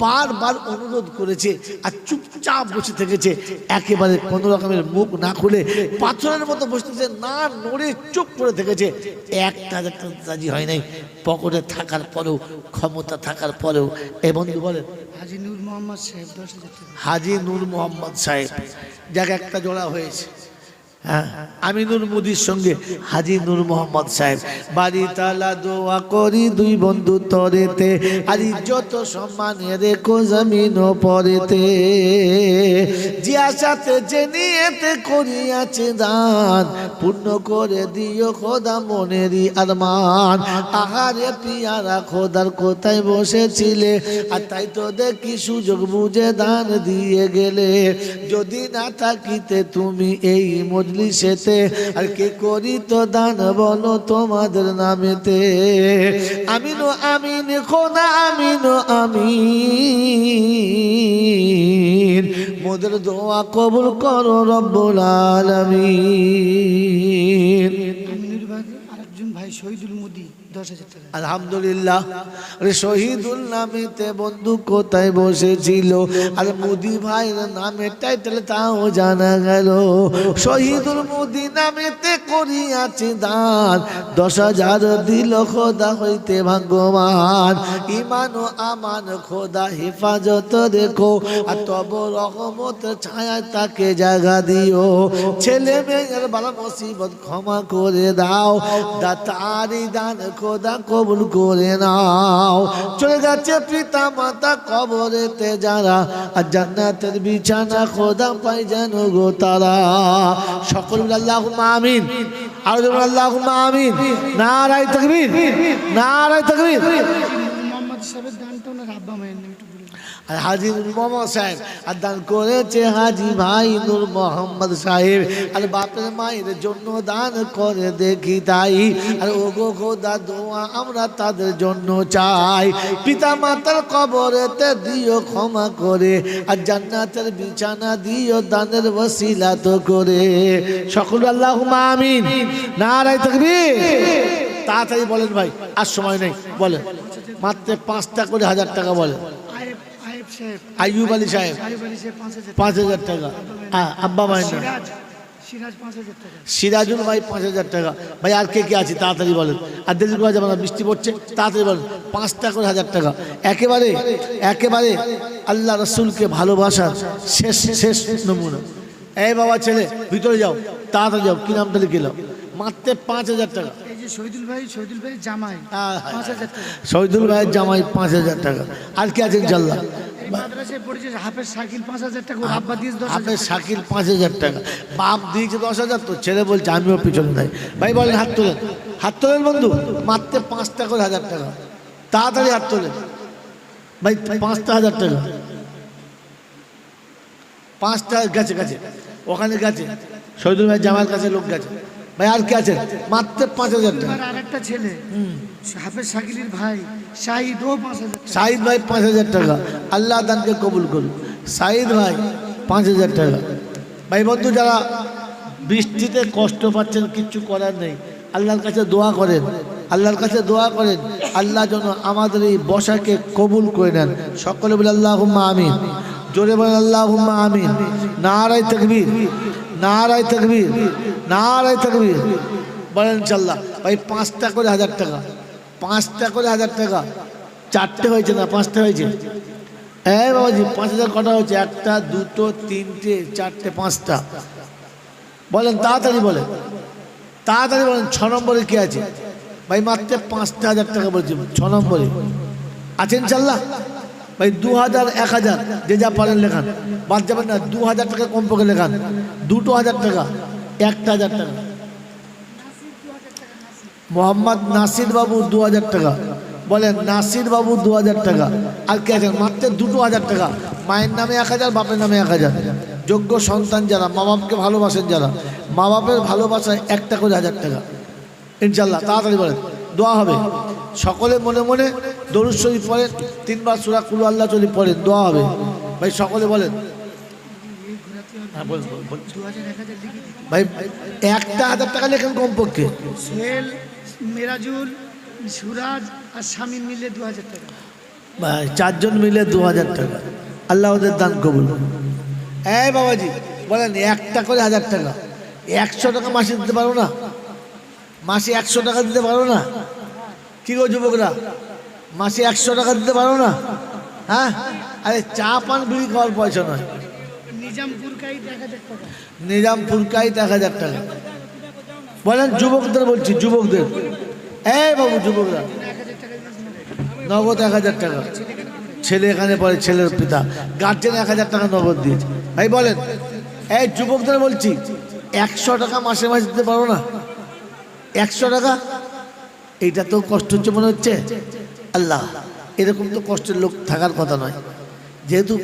বারবার অনুরোধ করেছে আর চুপচাপ বসে থেকেছে, একেবারে কোনো রকমের মুখ না খুলে পাথরের মতো বসে থেকেছে, না নড়ে চুপ করে থেকেছে। 1,000 টাকা রাজি হয় নাই, পকেটে থাকার পরেও, ক্ষমতা থাকার পরেও। এ বন্ধু বলেন, হাজি নূর মোহাম্মদ সাহেব 10,000 টাকা। হাজি নূর মোহাম্মদ সাহেব, যাক একটা জোড়া হয়েছে। হ্যাঁ, আমিনুর মুদির সঙ্গে হাজি নূর মোহাম্মদ সাহেব। বাড়ি তালা দোয়া করি দুই বন্ধু তরেতে, আর ইজ্জত সম্মানে রেখো জমিন ও পরেতে, যে আশাতে যে নিয়েতে করিয়াছে দান, পূর্ণ করে দিও খোদা মনেরই আরমান। আহারে পিয়ারা খোদার কোথায় বসেছিলে, আর তাই তো দেখি সুযোগ বুঝে দান দিয়ে গেলে। যদি না থাকিতে তুমি এই মজলিসেতে, আর কে করিত দান বলো তোমাদের নামেতে। আমিনো আমিন খোদা আমিনো আমিন, মোদের দোয়া কবুল করো রব্বুল আলামিন। আমিনুর ভাই আরেকজন ভাই শহীদুল মুদি 10,000 টাকা। আলহামদুলিল্লাহ। আরে শহীদুল নামেতে বন্ধু কোথায় বসেছিল, আর মুদি ভাইয়ের নামে টাইটেল তাও জানা গেল। শহীদুল মুদি নামেতে করিয়াছে দান, 10,000 দিল খোদা হইতে ভাগ্যবান। ইমান ও আমান খোদা হেফাজত রেখো, আর তব রহমত ছায়া তাকে জাগা দিও। ছেলে মেয়ের বালা মুসিবত ক্ষমা করে দাও, দাতারি দান খোদা কবুল করে নাও। চলে যাচ্ছে পিতা মাতা কবরেতে যারা, আর জান্নাতের বিছানা খোদা পাই যেন গো তারা। সকল আল্লাহুম্মা আমিন, আর আল্লাহুম্মা আমিন। নারায়ে তাকবীর, নারায়ে তাকবীর। মোহাম্মদ সাহেবের দানটা ওনার আব্বা মায়ের নামে একটু বলে দিন। আর হাজি নূর মোহাম্মদ সাহেব আর দান করেছে হাজি ভাই নূর মোহাম্মদ সাহেব, আর বাপের মায়ের জন্য দান করে দেখি তাই। আর ওগো খোদা দোয়া আমরা তাদের জন্য চাই, পিতা মাতার কবরেতে দিও ক্ষমা করে, আর জান্নাতের বিছানা দিও দানের ওসিলা তো করে। সকল আল্লাহুম্মা আমিন। নারায়ে তাকবীর। তাড়াতাড়ি বলেন ভাই, আর সময় নেই, বলেন মাত্র 5টা করে 1,000 টাকা বলেন। আয়েব সাহেব, আইয়ুব আলী সাহেব আয়েব আলী সাহেব 5,000 টাকা। 5,000 টাকা। আব্বা মায়ের নাম সিরাজ 5,000 টাকা। সিরাজুল ভাই 5,000 টাকা। ভাই আর কে কে আছে তাড়াতাড়ি বলেন, আর দেরি করা যাবে না, বৃষ্টি পড়ছে, তাড়াতাড়ি বলেন। 5টা করে 1,000 টাকা। একেবারে একেবারে আল্লাহ রসুলকে ভালোবাসার শেষ শেষ নমুনা। এই বাবা ছেলে ভিতরে যাও, তাড়াতাড়ি যাও, কি নামটা লিখে নাও। মাত্র 5,000 টাকা। এই যে শহীদুল ভাই জামাই 5,000 টাকা। শহীদুল ভাইয়ের জামাই 5,000 টাকা। আর কি আছে ইনশাল্লাহ? এই মাদ্রাসায় পড়েছে হাফেজ শাকিল 5,000 টাকা, ওর আব্বা দিয়েছে 10,000 হাফেজ শাকিল 5,000 টাকা। বাপ দিয়েছে 10,000, তো ছেলে বলছে আমিও পিছনে নাই। ভাই বলেন হাত তোলেন, হাত তোলেন বন্ধু। মাত্র 5টা করে 1,000 টাকা। তাড়াতাড়ি হাত তোলেন ভাই। 5টা 1,000 টাকা। 5টা গেছে গেছে, ওখানে গেছে। শহীদুল ভাই জামাইয়ের কাছে লোক গেছে। ভাই আর কে আছে? মাত্র 5,000 টাকা। আর আরেকটা ছেলে হাফেজ শাকিলের ভাই শাহিদ, ও 5,000 টাকা। সাইদ ভাই 5,000 টাকা। আল্লাহ দানকে কবুল করুন। সাইদ ভাই 5,000 টাকা। ভাই বন্ধু যারা বৃষ্টিতে কষ্ট পাচ্ছেন, কিচ্ছু করার নেই, আল্লাহর কাছে দোয়া করেন, আল্লাহর কাছে দোয়া করেন, আল্লাহ যেন আমাদের এই বসাকে কবুল করে নেন। সকলে বলে আল্লাহুম্মা আমিন। জোরে বলেন আল্লাহুম্মা আমিন। নারায়ে তাকবীর, নারায়ে তাকবীর, নারায়ে তাকবীর। বলেন ইনশাআল্লাহ। ভাই 5টা করে 1,000 টাকা। 5টা করে 1,000 টাকা। 4টে হয়েছে না 5টা হয়েছে? এই বাবাজি 5,000 কটা হয়েছে? 1টা 2টো 3টে 4টে 5টা। বলেন তাড়াতাড়ি বলেন, তাড়াতাড়ি বলেন। 6 নম্বরে কে আছে? ভাই মাত্র 5টা 1,000 টাকা বলছি। 6 নম্বরে আছেন ইনশাআল্লাহ? ভাই 2,000 1,000 যে যা পারেন লেখান, বাদ যাবেন না। 2,000 টাকা কমপক্ষে লেখান। 2টো 1,000 টাকা, 1টা 1,000 টাকা। মোহাম্মদ নাসির বাবু 2,000 টাকা। বলেন নাসির বাবু 2000 টাকা। আর কে আছেন? মাত্র দুটো 1000 টাকা। মায়ের নামে 1000, বাপের নামে 1000। যোগ্য সন্তান যারা, মা বাপকে ভালোবাসেন যারা, মা বাপের ভালোবাসায় একটা করে 1000 টাকা ইনশাল্লাহ। তাড়াতাড়ি বলেন, দোয়া হবে। সকলে মনে মনে দরুদ শরীফ পড়েন, 3 বার সূরা কুল আল্লাহ শরীফ পড়েন, দোয়া হবে ভাই। সকলে বলেন। হ্যাঁ বলেন বলেন। 2000 1000 লিখে দিতে। ভাই একটা 1000 টাকা লেখেন কমপক্ষে। সোহেল, মেরাজুল, সুরাজ আর শামীম মিলে 2000 টাকা। ভাই 4 জন মিলে 2000 টাকা। আল্লাহ ওদের দান কবুল। এই বাবাজি বলেন, একটা করে 1000 টাকা। 100 টাকা মাসে দিতে পারো না? মাসে 100 টাকা দিতে পারো না? কি গো যুবকরা, মাসে 100 টাকা দিতে পারো না? হ্যাঁ, আরে চা পান বিড়ি খাওয়ার পয়সা নয়। নিজামপুর কাইত 1000 টাকা। নিজামপুর কাইত 1000 টাকা। বলেন যুবকদের বলছি, যুবকদের। এই বাবু যুবকরা, 1000 টাকা দিয়েছেন। নগদ 1000 টাকা। ছেলে এখানে পড়ে, ছেলের পিতা গার্জেন 1000 টাকা নগদ দিয়েছে। ভাই বলেন, এই যুবকদের বলছি, 100 টাকা মাসে মাসে দিতে পারো না? 100 টাকা, এইটা তো কষ্ট হচ্ছে মনে হচ্ছে। আল্লাহ, এরকম তো কষ্টের লোক থাকার কথা নয়। যেহেতু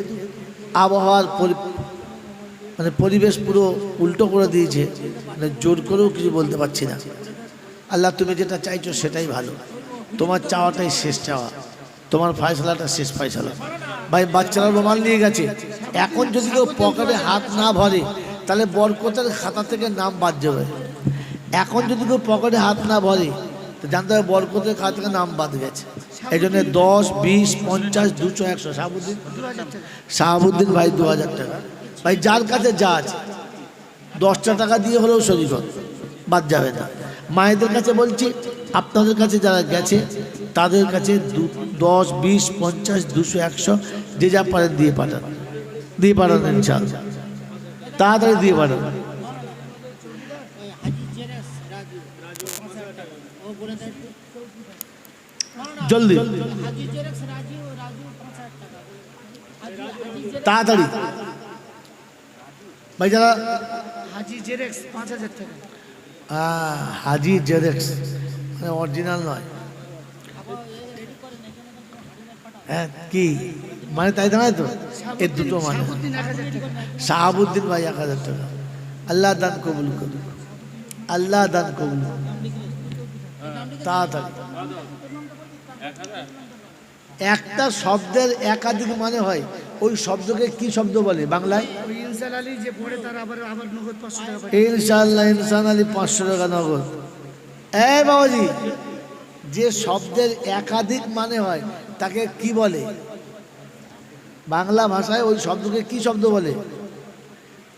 আবহাওয়ার মানে পরিবেশ পুরো উল্টো করে দিয়েছে, মানে জোর করেও কিছু বলতে পারছি না। আল্লাহ, তুমি যেটা চাইছো সেটাই ভালো। তোমার চাওয়াটাই শেষ চাওয়া, তোমার ফয়সালাটা শেষ ফয়সালা। ভাই বাচ্চারা রুমাল নিয়ে গেছে, এখন যদি কেউ পকেটে হাত না ভরে তাহলে বরকতের খাতা থেকে নাম বাদ যাবে। এখন যদি কেউ পকেটে হাত না ভরে তো জানতে হবে বরকতের খাতা থেকে নাম বাদ গেছে। এই জন্য 10, 20, 50, 200, 100। শাহাবুদ্দিন, 2000 টাকা। শাহাবুদ্দিন ভাই 2000 টাকা। ভাই যার কাছে যা আছে 10টা টাকা দিয়ে হলেও শরীর বাদ যাবে না। মায়েদের কাছে বলছি, আপনাদের কাছে যারা গেছে তাদের কাছে 10, 20, 50, 200, 100 যে যা পারেন দিয়ে পাঠান, দিয়ে পাঠান ইনশাআল্লাহ। তাড়াতাড়ি দিয়ে পাঠান। জলদি তাড়াতাড়ি। ভাই যারা হাজি জেরেক্স 5000 টাকা। হাজি জেরেক্স মানে অরিজিনাল নয়। হ্যাঁ কি মানে তাই নয় তো, এর দুটো মানে। শাহাবুদ্দিন 1000 টাকা। শাহাবুদ্দিন ভাই 1000 টাকা। আল্লাহ দান কবুল করুন, আল্লাহ দান কবুল করুন। তাড়াতাড়ি। একটা শব্দের একাধিক মানে হয়, ওই শব্দকে কি শব্দ বলে বাংলায়? ওই ইনসান আলী যে পড়ে তার আবার নগদ 500 টাকা পাঠিয়ে। ইনশাআল্লাহ ইনসান আলী 500 টাকা নগদ। এই বাবাজি, যে শব্দের একাধিক মানে হয় তাকে কি বলে বাংলা ভাষায়? ওই শব্দকে কি শব্দ বলে?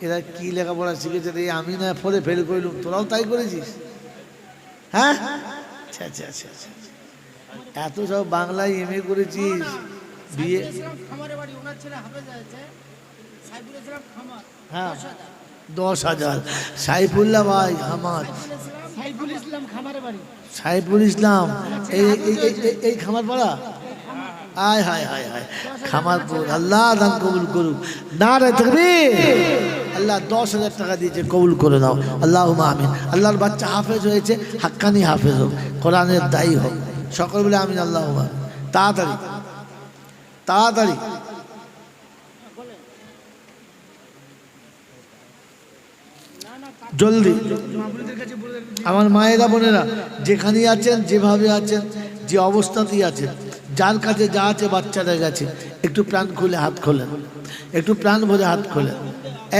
এরা কি লেখাপড়া শিখেছে রে? আমি না ফলে ফেল করলুম, তোরাও তাই করেছিস? হ্যাঁ, আচ্ছা আচ্ছা আচ্ছা আচ্ছা। এত সব বাংলায় এমএ করেছিস, বিয়ে। হ্যাঁ 10,000। সাইফুল্লাহ ভাই আমার, সাইফুল ইসলাম খামারে বাড়ি। সাইফুল ইসলাম এই খামার পাড়া। আয় হায় হায় হায়, খামারপুর। আল্লাহ দান কবুল করুক। নারে তাকবীর। আল্লাহ 10,000 টাকা দিয়েছে, কবুল করে নাও। আল্লাহুম্মা আমিন। আল্লাহর বাচ্চা হাফেজ হয়েছে, হাক্কানি হাফেজ হোক, কোরআনের দায়ী হোক। সকল বলে আমিন। আল্লাহুম্মা তাড়াতাড়ি তাড়াতাড়ি। জলদি। আপনাদের কাছে বলে আমার মায়েরা বোনেরা যেখানেই আছেন, যেভাবে আছেন, যে অবস্থাতেই আছেন, যার কাছে যা আছে বাচ্চাদের কাছে একটু প্রাণ খুলে হাত খোলেন, একটু প্রাণ ভরে হাত খোলেন।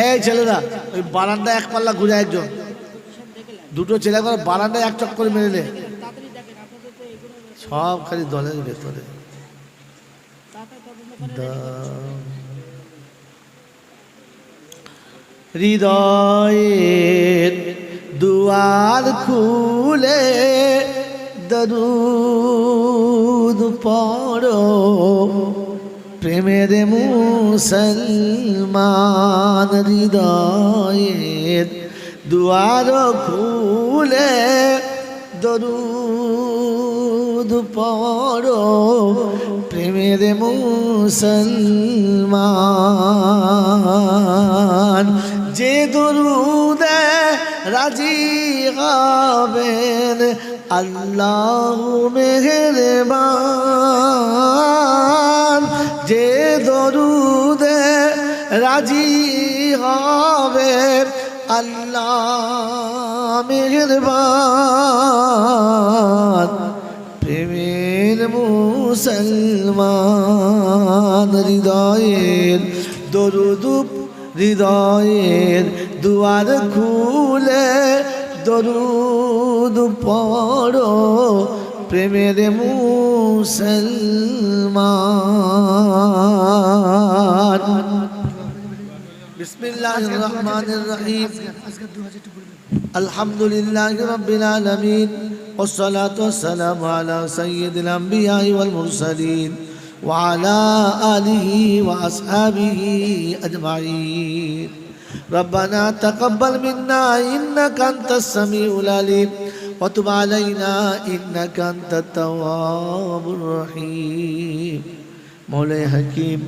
এই ছেলেরা ওই বারান্দায় এক পাল্লা ঘুরে, একজন দুটো ছেলে করে বারান্দায় এক চক্কর মেরে নে। সব খালি দলের ভেতরে। হৃদয়ের দুয়ার খুলে দরুদ পড়ো, প্রেমের মুসলমান। হৃদয়ের দুয়ার খুলে দরুদ পড়ো, প্রেমের মুসলমান। যে দরুদে রাজি হবেন আল্লাহ মেহেরবান, যে দরুদে রাজি হবে আল্লাহ মেহেরবান। প্রেমের মুসলমান, হৃদয়ের দরুদ, হৃদয়ের দুয়ার খুলে দরুদ পড়ো প্রেমের মুসলমান। বিসমিল্লাহির রহমানির রহিম। আজকে 2000 একটু বলবেন। আলহামদুলিল্লাহি রাব্বিল আলামিন, ওয়াসসালাতু ওয়াসসালামু আলা সাইয়্যিদিল আমবিয়াই ওয়াল মুরসালিন ওয়া আলা আলিহি ওয়া আসহাবিহি আজমাইন। রব্বানা তাকাব্বাল মিন্না ইন্নাকা আনতাস সামিউল আলিম ওয়া তুব আলাইনা ইন্নাকা আনতাত তাওয়াবুর রহিম। মওলাই হাকিম,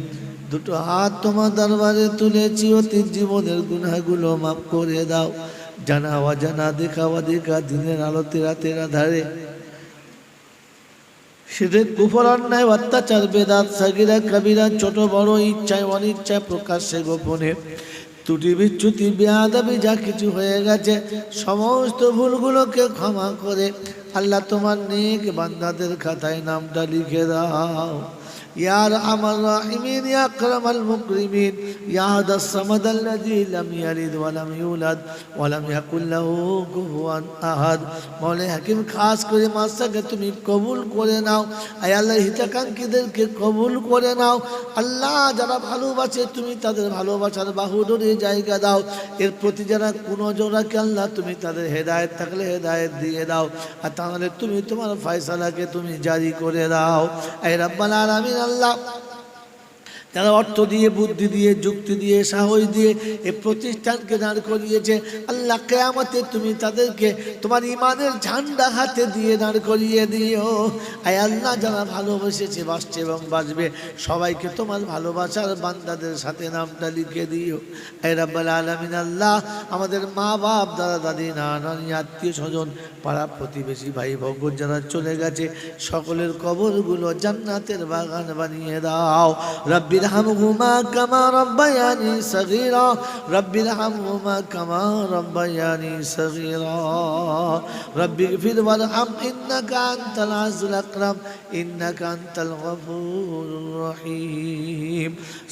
দুটো হাত তোমার দরবারে তুলেছি, অতীত জীবনের গুনাহগুলো মাফ করে দাও। জানা অজানা, দেখা অদেখা, দিনের আলোতে রাতের আধারে শিরক, কুফর, অন্যায়, অত্যাচার, বেদাত, সাগিরা কাবিরা, ছোট বড়, ইচ্ছায় অনিচ্ছায়, প্রকাশ্যে গোপনে, ত্রুটি বিচ্যুতি বেয়াদবি যা কিছু হয়ে গেছে সমস্ত ভুলগুলোকে ক্ষমা করে আল্লাহ তোমার নেক বান্দাদের খাতায় নামটা লিখে দাও। ইয়া আরহামার রাহিমিন, ইয়া আকরামাল মুকরিমিন, ইয়া আহাদাস সামাদাল্লাযী লাম ইয়ালিদ ওয়া লাম ইউলাদ ওয়া লাম ইয়াকুল লাহু কুফুয়ান আহাদ। মওলাই হাকিম, খাস করে মাসাকে তুমি কবুল করে নাও। আয় আল্লাহ, হিতাকাঙ্ক্ষীদেরকে কবুল করে নাও। আল্লাহ, যারা ভালোবাসে তুমি তাদের ভালোবাসার বাহুডোরে জায়গা দাও। এর প্রতি যারা কোনো জোড়াকে আল্লাহ তুমি তাদের হেদায়েত থাকলে হেদায়েত দিয়ে দাও, আর তাহলে তুমি তোমার ফয়সালাকে তুমি জারি করে দাও। আয় রাব্বাল আলামিন, আল্লাহ যারা অর্থ দিয়ে, বুদ্ধি দিয়ে, যুক্তি দিয়ে, সাহস দিয়ে এই প্রতিষ্ঠানকে দাঁড় করিয়েছে আল্লাহ, কিয়ামতে তুমি তাদেরকে তোমার ইমানের ঝান্ডা হাতে দিয়ে দাঁড় করিয়ে দিও। আয় আল্লাহ, যারা ভালোবেসেছে, বাসছে এবং বাঁচবে সবাইকে তোমার ভালোবাসার বান্দাদের সাথে নামটা লিখে দিও। আয় রাব্বাল আলামিন, আল্লাহ আমাদের মা বাপ, দাদা দাদি, নানা নানি, আত্মীয় স্বজন, পাড়া প্রতিবেশী, ভাই ভগত যারা চলে গেছে সকলের কবরগুলো জান্নাতের বাগান বানিয়ে দাও। রব্বির ارحمهما كما ربياني صغيرا رب ارحمهما كما ربياني صغيرا رب اغفر وارحم إنك أنت العزيز الأكرم إنك أنت الغفور الرحيم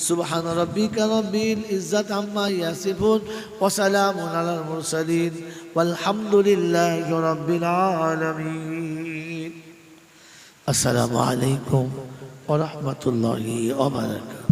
سبحان ربك رب العزة عما يصفون وسلام على المرسلين والحمد لله رب العالمين السلام عليكم ورحمة الله وبركاته